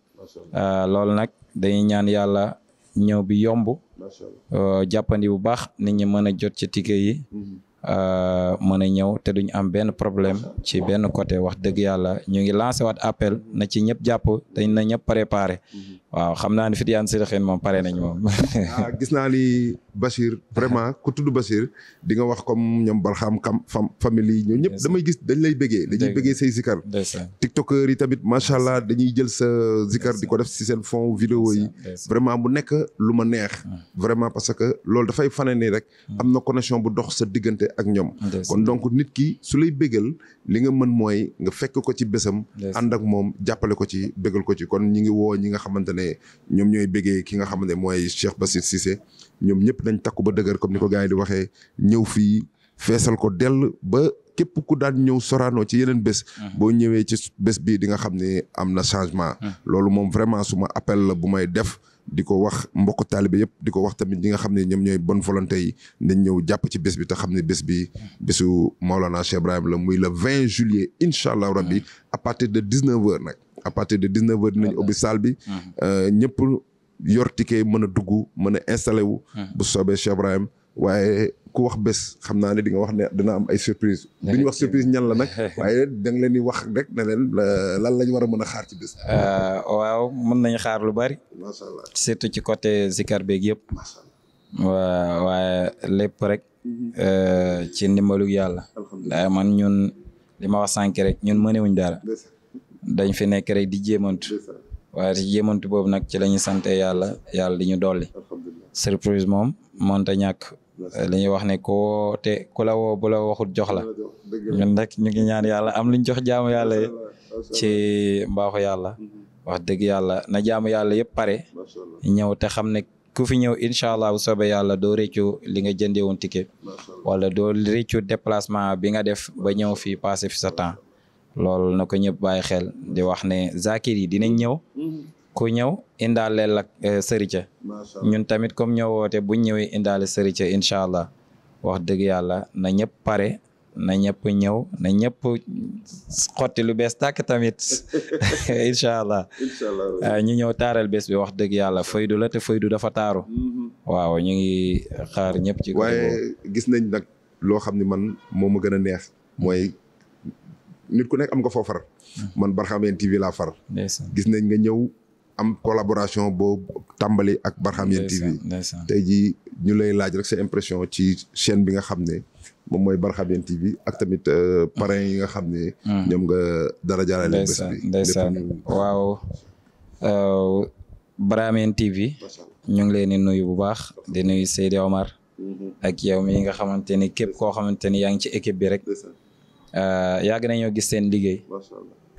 loolu nag dañuy ñaan yàlla ñëw bi yomb jàppandi bu baax nit ñi mën a jot ci ticket yi mën a ñëw te duñ am benn problème ci benn côté wax dëgg yàlla ñu ngi lancé waat appel na ci ñëpp jàpp te na ñëpp préparé waaw xam naa ne Fidyaan Sidixin moom pare nañ moom. gis naa ni Bachir vraiment ku tudd Bachir di nga wax comme ñoom Barham famille ñoo ñëpp damay gis dañ lay bëggee dañuy bëggee say zikar tiktokers yi tamit macha allah dañuy jël sa zikar di ko def si seen fond vidéo yi vraiment mu nekk lu ma neex vraiment parce que loolu dafay fane ni rek am na connexion bu dox sa diggante ak ñoom kon donc nit ki su lay bëggal li nga mën mooy nga fekk ko ci bésam ànd ak moom jàppale ko ci bëggal ko ci kon ñi ngi woo ñi nga xamante ne ñoom ñooy bëggee ki nga xamante ne mooy Cheikh Bachir Cissé ñoom ñëpp nañ takku ba dëgër comme ni ko gars yi di waxee ñëw fii feesal ko dell ba képp ku daan ñëw Sorano ci yeneen bés boo ñëwee ci bés bi di nga xam ne am na changement loolu moom vraiment suma appel la bu may def di ko wax mbokk taalibe yëpp di ko wax tamit ñi nga xam ne ñoom ñooy bonne volonté yi nañ ñëw jàpp ci bés bi te xam ne bés bi bésu Maolana Cheikh Ibrahim la muy le 20 juillet incha allah rabbi à partir de 19h nag à partir de 19h dinañ ubbi salle bi ñëpp yor ticket mën a dugg mën a installé wu bu soobee Cheikh Ibrahim waaye ku wax bés xam naa ne di nga wax ne dina am ay surprise duñu wax surprise ñan la nag waaye da nga leen di wax rek ne leen lan lañ war a mën a xaar ci bés waaw mën nañ xaar lu bari macha allah surtout ci côté zikar beeg yëpp waaye lépp rek ci ndimbalu yàlla waaye man ñun li ma wax sànq rek ñun mënewuñ dara dañ fi nekk rek di jéemantu waaye ci jéemantu boobu nag ci la ñu sante yàlla di ñu dolli surprise moom mënta ñàkk li ñuy wax ne ku la woo bu la waxut jox la ñun nag ñu ngi ñaan yàlla am luñ jox jaamu yàlla ci mbaaxu yàlla wax dëgg yàlla na jaamu yàlla yëpp pare ñëw te xam ne ku fi ñëw incha allah bu soobee yàlla doo réccu li nga jëndee woon ticket wala doo réccu déplacement bi nga def ba ñëw fii passé fi sa temps loolu na ko ñëpp bàyyi xel di wax ne zakir yi dinañ ñëw ku ñëw indaaleel ak sërica ñun tamit comme ñëw woote buñ ñëwee indaale sërica incha allah wax dëgg yàlla na ñëpp pare na ñëpp ñëw na ñëpp xotti lu bees tàkk tamit incha allah ñu ñëw taaral bés bi wax dëgg yàlla faydu la te faydu dafa taaru waaw ñu ngi xaar ñëpp ci waaye gis nañ nag loo xam ne man moo ma gën a neex mooy nit ku nekk am nga foo far man Barhamiennes TV laa far gis nañ nga ñëw am collaboration boo tàmbali ak Barhamiennes TV tey jii ñu lay laaj rek sa impression ci chaîne bi nga xam ne moom mooy Barhamiennes TV ak tamit parrain yi nga xam ne ñoom nga dara jaarale bés bi ndeysaan waaw Barhamiennes TV ñu ngi leen di nuyu bu baax di nuyu Seydi Omar ak yow mi nga xamante ni képp koo xamante ni yaa ngi ci équipe bi rek yàgg nañoo gis seen liggéey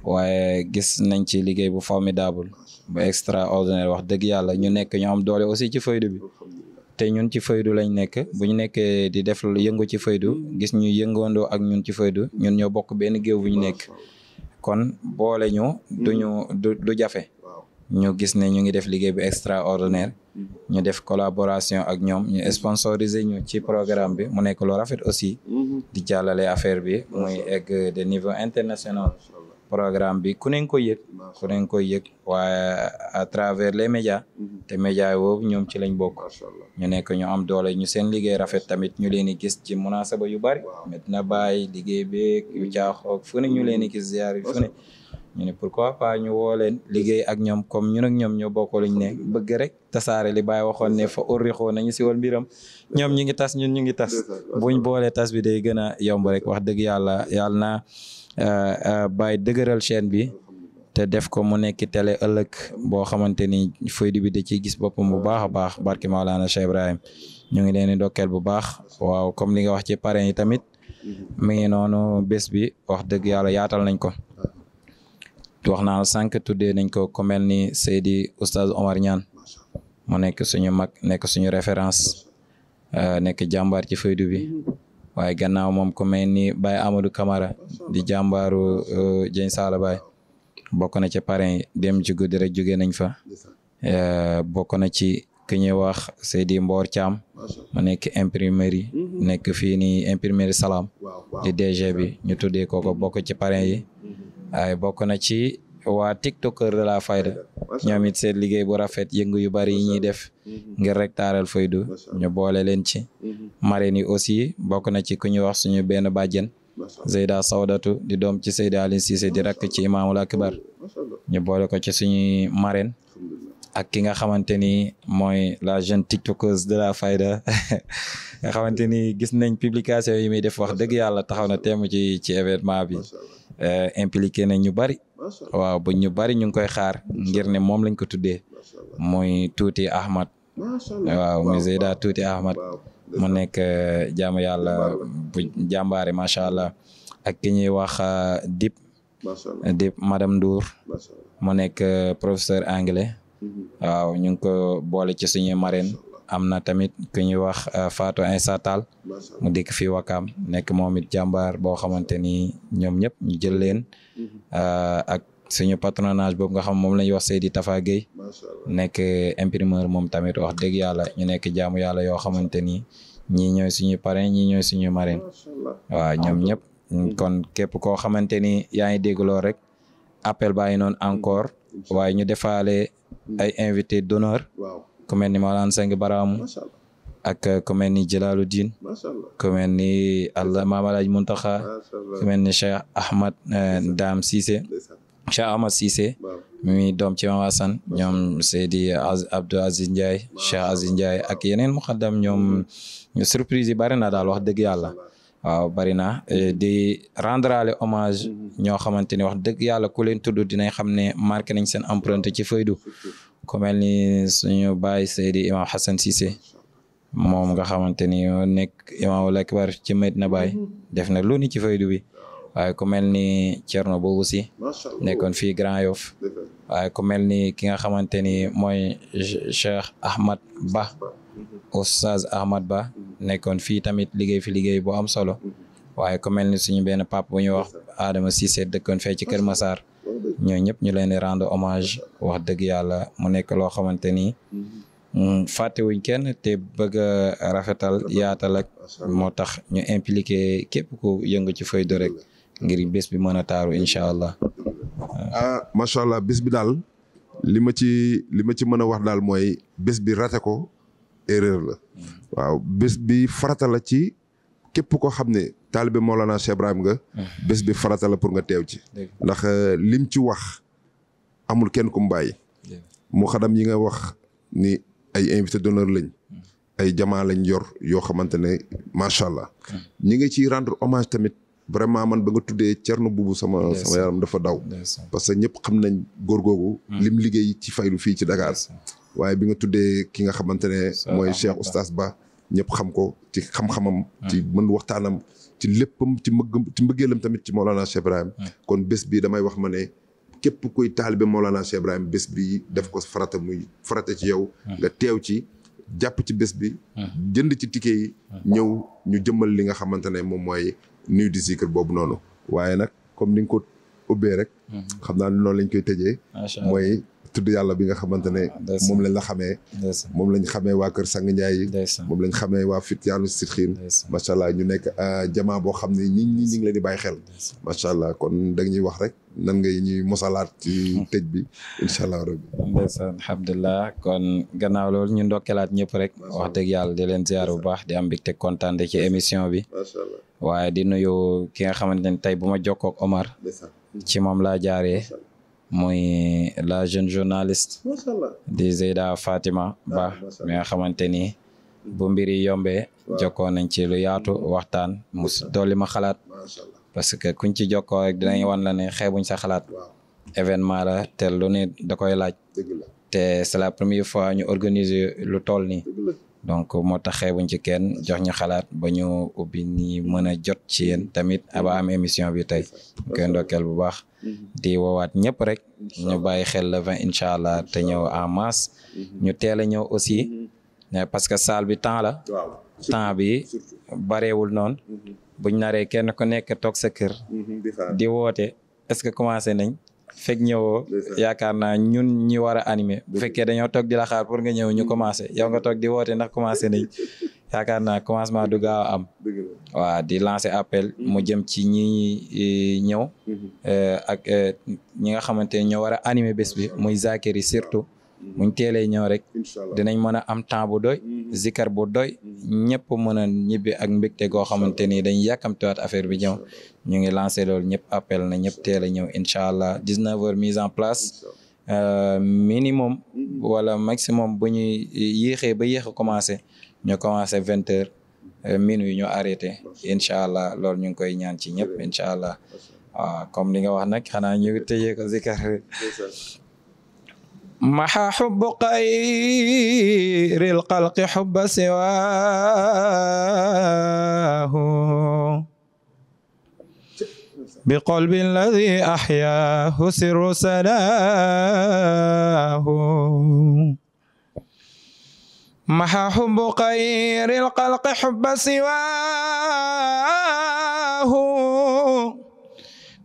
waaye gis nañ ci liggéey bu formidable bu extraordinaire wax dëgg yàlla ñu nekk ñu am doole aussi ci faydu bi te ñun ci faydu lañ nekk bu ñu nekkee di def yëngu ci faydu gis ñu yëngoondoo ak ñun ci faydu ñun ñoo bokk benn géew bu ñu nekk kon boole ñu du jafe ñu gis ne ñu ngi def liggéey bu extraordinaire ñu def collaboration ak ñoom ñu sponsoriser ñu ci programme bi mu nekk lu rafet aussi di jàllale affaire bi muy egg de niveau international programme bi ku ne nga koy yëg waaye à travers les médias te médias boobu ñoom ci lañ bokk ñu nekk ñu am doole ñu seen liggéey rafet tamit ñu leen di gis ci munasaba yu bari Medina Baye liggéey beeg yu caaxoog fu ne ñu leen di gis ziar yi fu ne ñu ne pourquoi pas ñu woo leen liggéey ak ñoom comme ñun ak ñoom ñoo bokk luñ ne bëgg rek tasaare li Baye waxoon ne fa urrixoo nañu si wal mbiram ñoom ñu ngi tas ñun ñu ngi tas buñ boolee tas bi day gën a yomb rek wax dëgg yàlla na Baye dëgëral chaîne bi te def ko mu nekk télé ëllëg boo xamante ni faydu bi da ciy gis boppam bu baax a baax barki Maolana Cheikh Ibrahim ñu ngi leen di dokkeel bu baax waaw comme li nga wax ci parrain yi tamit mi ngi noonu bés bi wax dëgg yàlla yaatal nañ ko wax naa sànq tuddee nañ ko ku mel ni Seydi Oustaz Omar Niane mu nekk suñu mag nekk suñu référence nekk jàmbaar ci faydu bi waaye gannaaw moom ku mel ni Baye Amadou Camara di jàmbaaru Dieng Saala Baye bokk na ci parrain yi dem ci guddi rek jóge nañ fa bokk na ci ki ñuy wax Seydi Mbor Thiam mu nekk imprimerie nekk fii nii imprimerie Salam di DG bi ñu tuddee kooko bokk ci parrain yi waaye bokk na ci waa tiktokeur de la fayda ñoom it seen liggéey bu rafet yëngu yu bari yi ñuy def ngir rek taaral faydu ñu boole leen ci marraine yi aussi bokk na ci ku ñuy wax suñu benn bàjjen Zeyda Sawdatu di doom ci Seyda Aline Cissé di rakk ci Imaamul Akbar ñu boole ko ci suñuy marraine ak ki nga xamante ni mooy la jeune tiktokeuse de la fayda nga xamante ni gis nañ publication yi muy def wax dëgg yàlla taxaw na teemu ci événement bi impliqué nañ ñu bari waaw bu ñu bari ñu ngi koy xaar ngir ne moom lañ ko tuddee mooy Tuuti Ahmad waaw muy Zeyda Tuuti Ahmad mu nekk jaamu yàlla bu jàmbaare macha allah ak ki ñuy wax Dip madame Ndour mu nekk professeur anglais waaw ñu ngi ko boole ci suñu marraine am na tamit ku ñuy wax Fatou Insa Tall mu dikk fii Wakaam nekk moom it jàmbaar boo xamante ni ñoom ñëpp ñu jël leen ak suñu patronage boobu nga xam moom la ñuy wax Seydi Tafa Gueye nekk imprimeur moom tamit wax dëgg yàlla ñu nekk jaamu yàlla yoo xamante ni ñii ñooy suñu parrain ñii ñooy suñu marraine waaw ñoom ñëpp kon képp koo xamante ni yaa ngi dégg lool rek appel bàyyi noonu encore waaye ñu defaale ay invité d'honneur ku mel ni Maolana Seng Baramu ak ku mel ni Jalaluddin ku mel ni Maam Alaaji Muntaxa ku mel ni Cheikh Ahmad Dam Cissé Cheikh Ahmad Cissé mi doom ci Maam Hassan ñoom Seydi Abdou Aziz Ndiaye Cheikh Aziz Ndiaye ak yeneen muxaddam ñoom surprise yi bari na daal wax dëgg yàlla waaw bari na di rendrale hommage ñoo xamante ni wax dëgg yàlla ku leen tudd dinañ xam ne marqué nañ seen empreinte ci faydu ku mel ni suñu baay Seydi Imam Hassan Cissé moom nga xamante ni nekk Imaamul Akbar ci Medina Baye def na lu ni ci faydu bi waaye ku mel ni Thierno boobu si nekkoon fii Grand Yoff waaye ku mel ni ki nga xamante ni mooy Cheikh Ahmad Ba Oustaz Ahmad Ba nekkoon fii tamit liggéey fi liggéey bu am solo waaye ku mel ni suñu benn pap bu ñuy wax Adama Cissé dëkkoon fee ci Kër Massar ñoo ñëpp ñu leen di rendre hommage wax dëgg yàlla mu nekk loo xamante ni fàttewuñ kenn te bëgg a rafetal yaatal ak moo tax ñu impliqué képp ku yëngu ci faydu rek ngir bés bi mën a taaru incha allah. macha allah bés bi daal li ma ci mën a wax daal mooy bés bi rate ko erreur la. waaw bés bi farata la ci képp koo xam ne taalibe Mawlana Cheikh Ibrahim nga. bés bi farata la pour nga teew ci. ndax lim ci wax amul kenn ku mu bàyyi. mu xadam yi nga wax ni ay invité d'honneur lañ. ay jamaa lañ yor yoo xamante ne macha allah. ñi nga ciy rendre hommage tamit vraiment man ba nga tuddee Thierno Boubou sama yaram dafa daw. parce que ñëpp xam nañ góor googu. lim liggéey ci faydu fii ci Dakar. waaye bi nga tuddee ki nga xamante ne mooy Cheikh Oustaz Ba ñëpp xam ko ci xam-xamam. ci mën waxtaanam ci léppam ci mbëggeelam tamit ci Mawlana Cheikh Ibrahim. kon bés bi damay wax ma ne képp kuy taalibe Mawlana Cheikh Ibrahim bés bi def ko farata muy farata ci yow. nga teew ci jàpp ci bés bi. jënd ci ticket yi. ñëw ñu jëmmal li nga xamante ne moom mooy nuit du zikr boobu noonu. waaye nag comme ni nga ko ubbee rek. xam naa noonu lañ koy tëjee. mooy tudd yàlla bi nga xamante ne moom lañ la xamee. moom lañ xamee waa Kër Sang Ndiaye. moom lañ xamee waa Fityaanu Sitxiin. macha allah ñu nekk jamaa boo xam ne ñi ngi leen di bàyyi xel. macha allah kon da ñuy wax rek nan ngay ñuy mosalaat ci tëj bi incha allah rabbi. ndeysaan alhamdulilah kon gannaaw loolu ñu ndokkelaat ñëpp rek. wax dëgg yàlla di leen ziar bu baax di am mbégte kontaan ci émission bi. macha allah waaye di nuyu ki nga xamante ne tey bu ma jokkoo ak Omar. ci moom laa jaaree. muy la jeune journaliste. di Zeyda Fatima Ba mi nga xamante ni bu mbir yi yombee. jokkoo nañ ci lu yaatu waxtaan mu dolli ma xalaat. parce que kuñ ci jokkoo rek dinañ wan la ne xeebuñ sa xalaat. événement la te lu ne da koy laaj. te c'est la première fois ñu organiser lu toll nii. donc moo tax xeebuñ ci kenn jox ñu xalaat ba ñu ubbi ni mën a jot ci yéen tamit aba am émission bi tey ñu koy ndokkeel bu baax di woowaat ñëpp rek ñu bàyyi xel le 20 incha allah te ñëw en masse ñu teel a ñëw aussi parce que salle bi temps la temps bi bareewul noonu buñ naree kenn ku nekk toog sa kër di woote est-ce que commencé nañ fekk ñëwoo yaakaar naa ñun ñi war a animer bu fekkee dañoo toog di la xaar pour nga ñëw ñu commencé yow nga toog di woote ndax commencé nañ yaakaar naa commencement du gaaw a am waaw di lancer appel mu jëm ci ñi ñëw ak ñi nga xamante ne ñoo war a animer bés bi muy zakiri surtout muñ teelee ñëw rek dinañ mën a am temps bu doy zikar bu doy ñëpp mën a ñibbi ak mbégte goo xamante ni dañ yàkkamtiwaat affaire bi ñëw ñu ngi lancé loolu ñëpp appel na ñëpp teel a ñëw incha allah 19h mise en place minimum wala maximum bu ñuy yéexee ba yéex a commencé ñu commencé 20h minuit ñu arrêté incha allah loolu ñu ngi koy ñaan ci ñëpp incha allah waaw comme li nga wax nag xanaa ñu tëjee ko zikar محى حب خير الخلق حب سواه بقلب الذي أحياه سر سناه محى حب خير الخلق حب سواه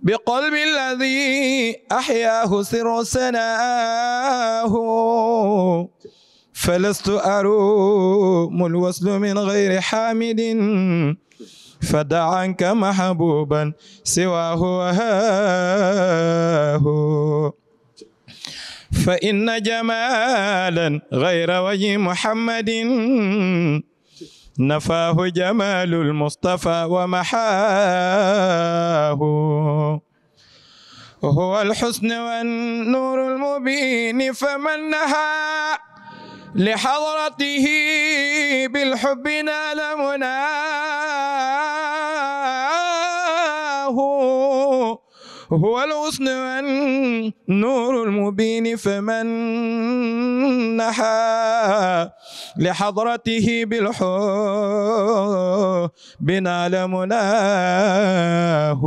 بقلب الذي أحياه سر سناه فلست أروم الوصل من غير حامد فدع عنك محبوبا سواه وهاه فإن جمالا غير وجه محمد نفاه جمال المصطفى ومحاه هو الحسن والنور المبين فمن نهى لحضرته بالحب نال مناه هو الحسن والنور المبين فمن نحى لحضرته بالحب نال مناه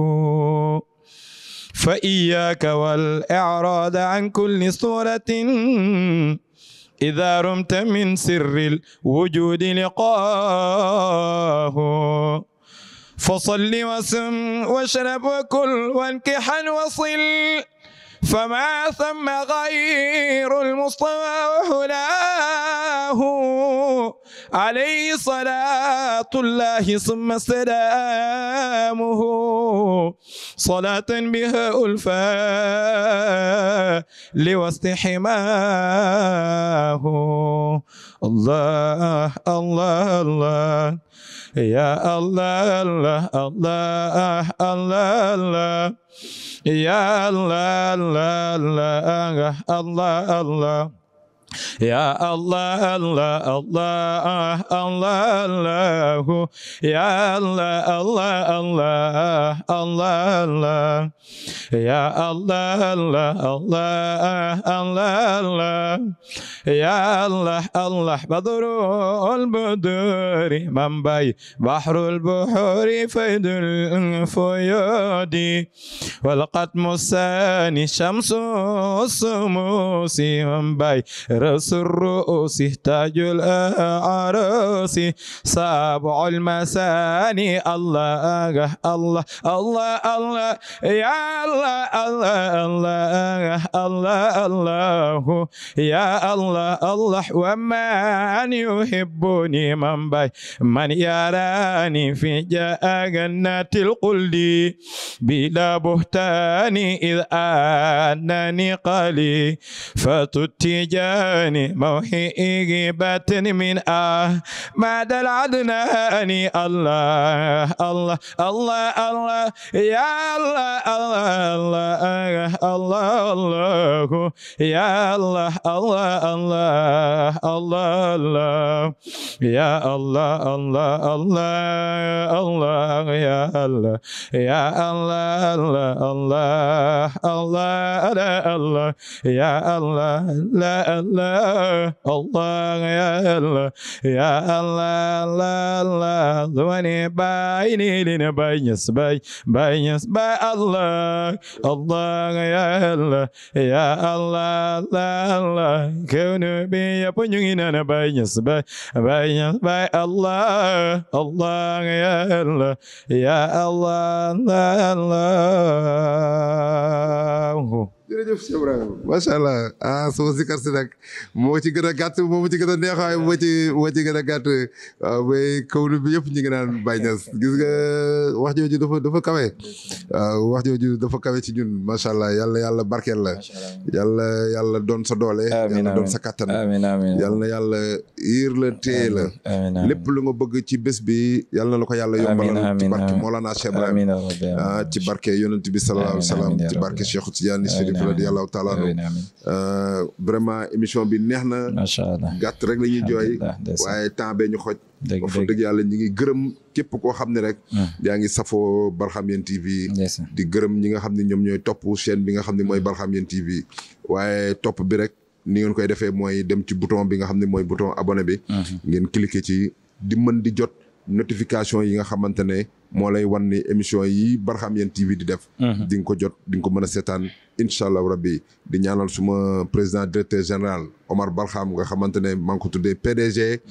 فإياك والإعراض عن كل صورة إذا رمت من سر الوجود لقاه فصل وسم واشرب وكل وانكحا وصل فما ثم غير المصطفى وهداه عليه صلاة الله ثم سلامه صلاة بها ألفا لواستحماه الله الله الله يا الله الله الله الله الله يا الله الله الله الله الله يا الله الله الله الله الله يا الله الله الله الله الله يا الله الله الله الله الله يا الله الله بدر البدور منبع بحر البحور فيض الفيض والقتم الثاني شمس الشموس منبع رأس الرؤوس تاج الأعراس سابع المثاني الله الله الله الله يا الله الله الله الله الله يا الله الله ومن يحبني من يراني في جنة الخلد بلا بهتان إذ أنني قلي فتتجاني موهبة من مدى العدنان الله الله الله الله يا الله الله الله الله الله يا الله الله الله الله الله يا الله الله الله الله يا الله يا الله الله الله الله الله يا الله لا Allah Allah ya Allah ya Allah Allah Allah Lumani Baay ni dina Baay Ñas Baay Ñas Baay Allah Allah ya Allah ya Allah Allah kewnu bi yëpp ñu ngi naan Baay Ñas Baay Ñas Baay Allah Allah ya Allah ya Allah Allah jërëjëf Cheikh Ibrahima macha allah sama sikar si nag moo ci gën a gàtt moo ci gën a neex waaye moo ci gën a gàtt waaw mais kawlu bi yëpp ñu ngi naan Baay Ñas gis nga wax jooju dafa kawe waaw wax jooju dafa kawe ci ñun macha allah yàlla barkeel la yàlla doon sa doole yàlla doon sa kattan yàlla na yàlla yiir la téye la lépp lu nga bëgg ci bés bi yàlla na la ko yàlla yombalal ci barke Mawlana Cheikh Ibrahima ci barke yonent bi sallallahu alayhi wa sallam ci barke Cheikh Tidiane radiyallahu taala vraiment émission bi neex na macha allah gàtt rek la ñuy jooy waaye temps bee ñu xoj wax dëgg yàlla ñi ngi gërëm képp koo xam ne rek yaa ngi safoo Barham Yéene TV di gërëm ñi nga xam ne ñoom ñooy topp chaîne bi nga xam ne mooy Barham Yéene TV waaye topp bi rek ni ngeen koy defee mooy dem ci bouton bi nga xam ne mooy bouton abonné bi ngeen cliquer ci di mën di jot notification yi nga xamante ne moo lay wan ni émission yi Barham Yéene TV di def di nga ko jot di nga ko mën a seetaan incha allah rabbi di ñaanal suma président directeur général Omar Barham nga xamante ne maa ngi ko tuddee PDG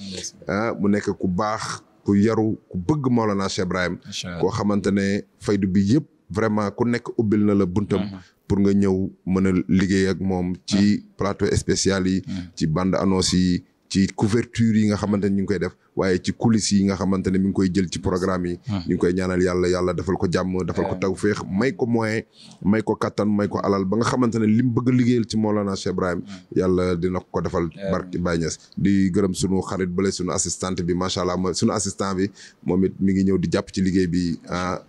mu nekk ku baax ku yaru ku bëgg Mawlana Cheikh Ibrahim koo xamante ne faydu bi yëpp vraiment ku nekk ubbil na la buntam pour nga ñëw mën a liggéey ak moom ci plateau spécial yi ci bande annonce yi ci couverture yi nga xamante ne ñu ngi koy def waaye ci coulisses yi nga xamante ne mi ngi koy jël ci programme yi ñu ngi koy ñaanal yàlla defal ko jàmm defal ko tawféex may ko moyen may ko kattan may ko alal ba nga xamante ne li mu bëgg a liggéeyal ci Mawlana Cheikh Ibrahim yàlla dina ko defal barki Baay Ñas di gërëm sunu xarit bale sunu assistante bi macha allah sunu assistant bi moom it mi ngi ñëw di jàpp ci liggéey bi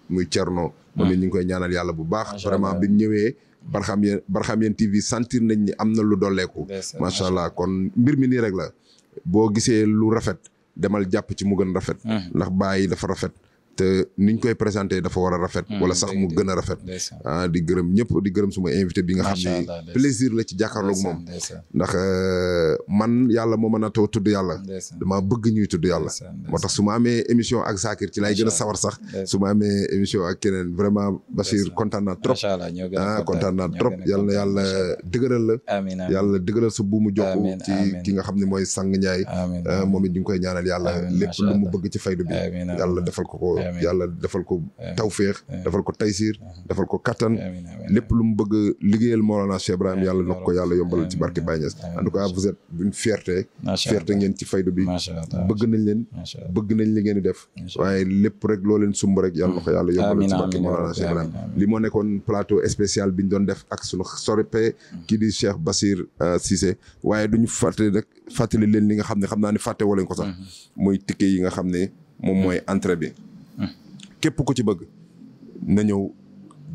muy Thierno moom it ñu ngi koy ñaanal yàlla bu baax vraiment bi mu ñëwee Barham Yéene TV sentir nañ ni am na lu dolleeku macha allah kon mbir mi nii rek la boo gisee lu rafet demal jàpp ci mu gën rafet ndax Baay dafa rafet te niñ koy présenté dafa war a rafet wala sax mu gën a rafet di gërëm ñëpp di gërëm suma invité bi nga xam ne plaisir la ci jàkkaarloog moom ndax man yàlla moo mën a taw tudd yàlla dama bëgg ñuy tudd yàlla moo tax su ma amee émission ak Zakir ci lay gën a sawar sax su ma amee émission ak keneen vraiment Bachir kontaan naa trop kontaan naa trop yàlla na yàlla dëgëral la yàlla dëgëral sa buumu jokku ci ki nga xam ne mooy Sang Ndiaye moom it ñu ngi koy ñaanal yàlla lépp lu mu bëgg ci faydu bi yàlla defal ko yàlla defal ko tawféex defal ko taysir defal ko kattan lépp lu mu bëgg liggéeyal Mawlana Cheikh Ibrahim yàlla na ko yàlla yombalal ci barke Baay Ñas en tout cas vous êtes une fierté ngeen ci faydu bi bëgg nañ leen bëgg nañ li ngeen di def waaye lépp rek loo leen sumb rek yàlla na ko yàlla yombalal ci barke Mawlana Cheikh Ibrahim li moo nekkoon plateau spécial bi ñu doon def ak sunu soripe kii di Cheikh Bassir Cissé waaye duñu fàttali leen li nga xam ne xam naa ne fàtte walañ ko sax mooy ticket yi nga xam ne moom mooy entrée bi képp ku ci bëgg na ñëw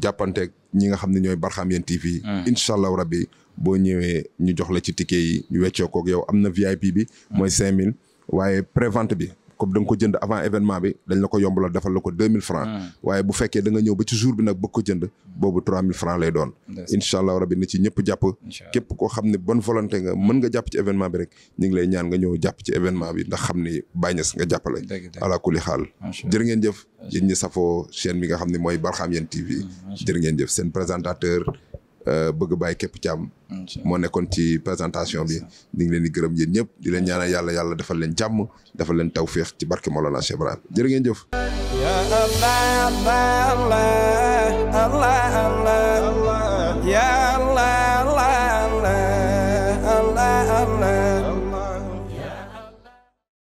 jàppanteeg ñi nga xam ne ñooy Barham Yéene TV incha allahu rabbi boo ñëwee ñu jox la ci ticket yi ñu weccoo koog yow am na VIP bi mooy 5000 waaye prévente bi comme da nga ko jënd avant événement bi dañ la ko yombalal defal la ko 2000 francs waaye bu fekkee da nga ñëw ba ci jour bi nag bëgg ko jënd boobu 3000 francs lay doon incha allah rabbi na ci ñëpp jàpp képp koo xam ne bonne volonté nga mën nga jàpp ci événement bi rek ñu ngi lay ñaan nga ñëw jàpp ci événement bi ndax xam ni Baay Ñas nga jàppale ala kulli xaal jërë ngeen jëf yéen ñi safoo chaîne bi nga xam ne mooy Barham Yéene TV jërë ngeen jëf seen présentateur bëgg bàyyi képp caam moo nekkoon ci présentation bi ñu ngi leen di gërëm yéen ñëpp di leen ñaanal yàlla defal leen jàmm defal leen tawféex ci barke Mawlana Cheikh Ibrahim jërë ngeen jëf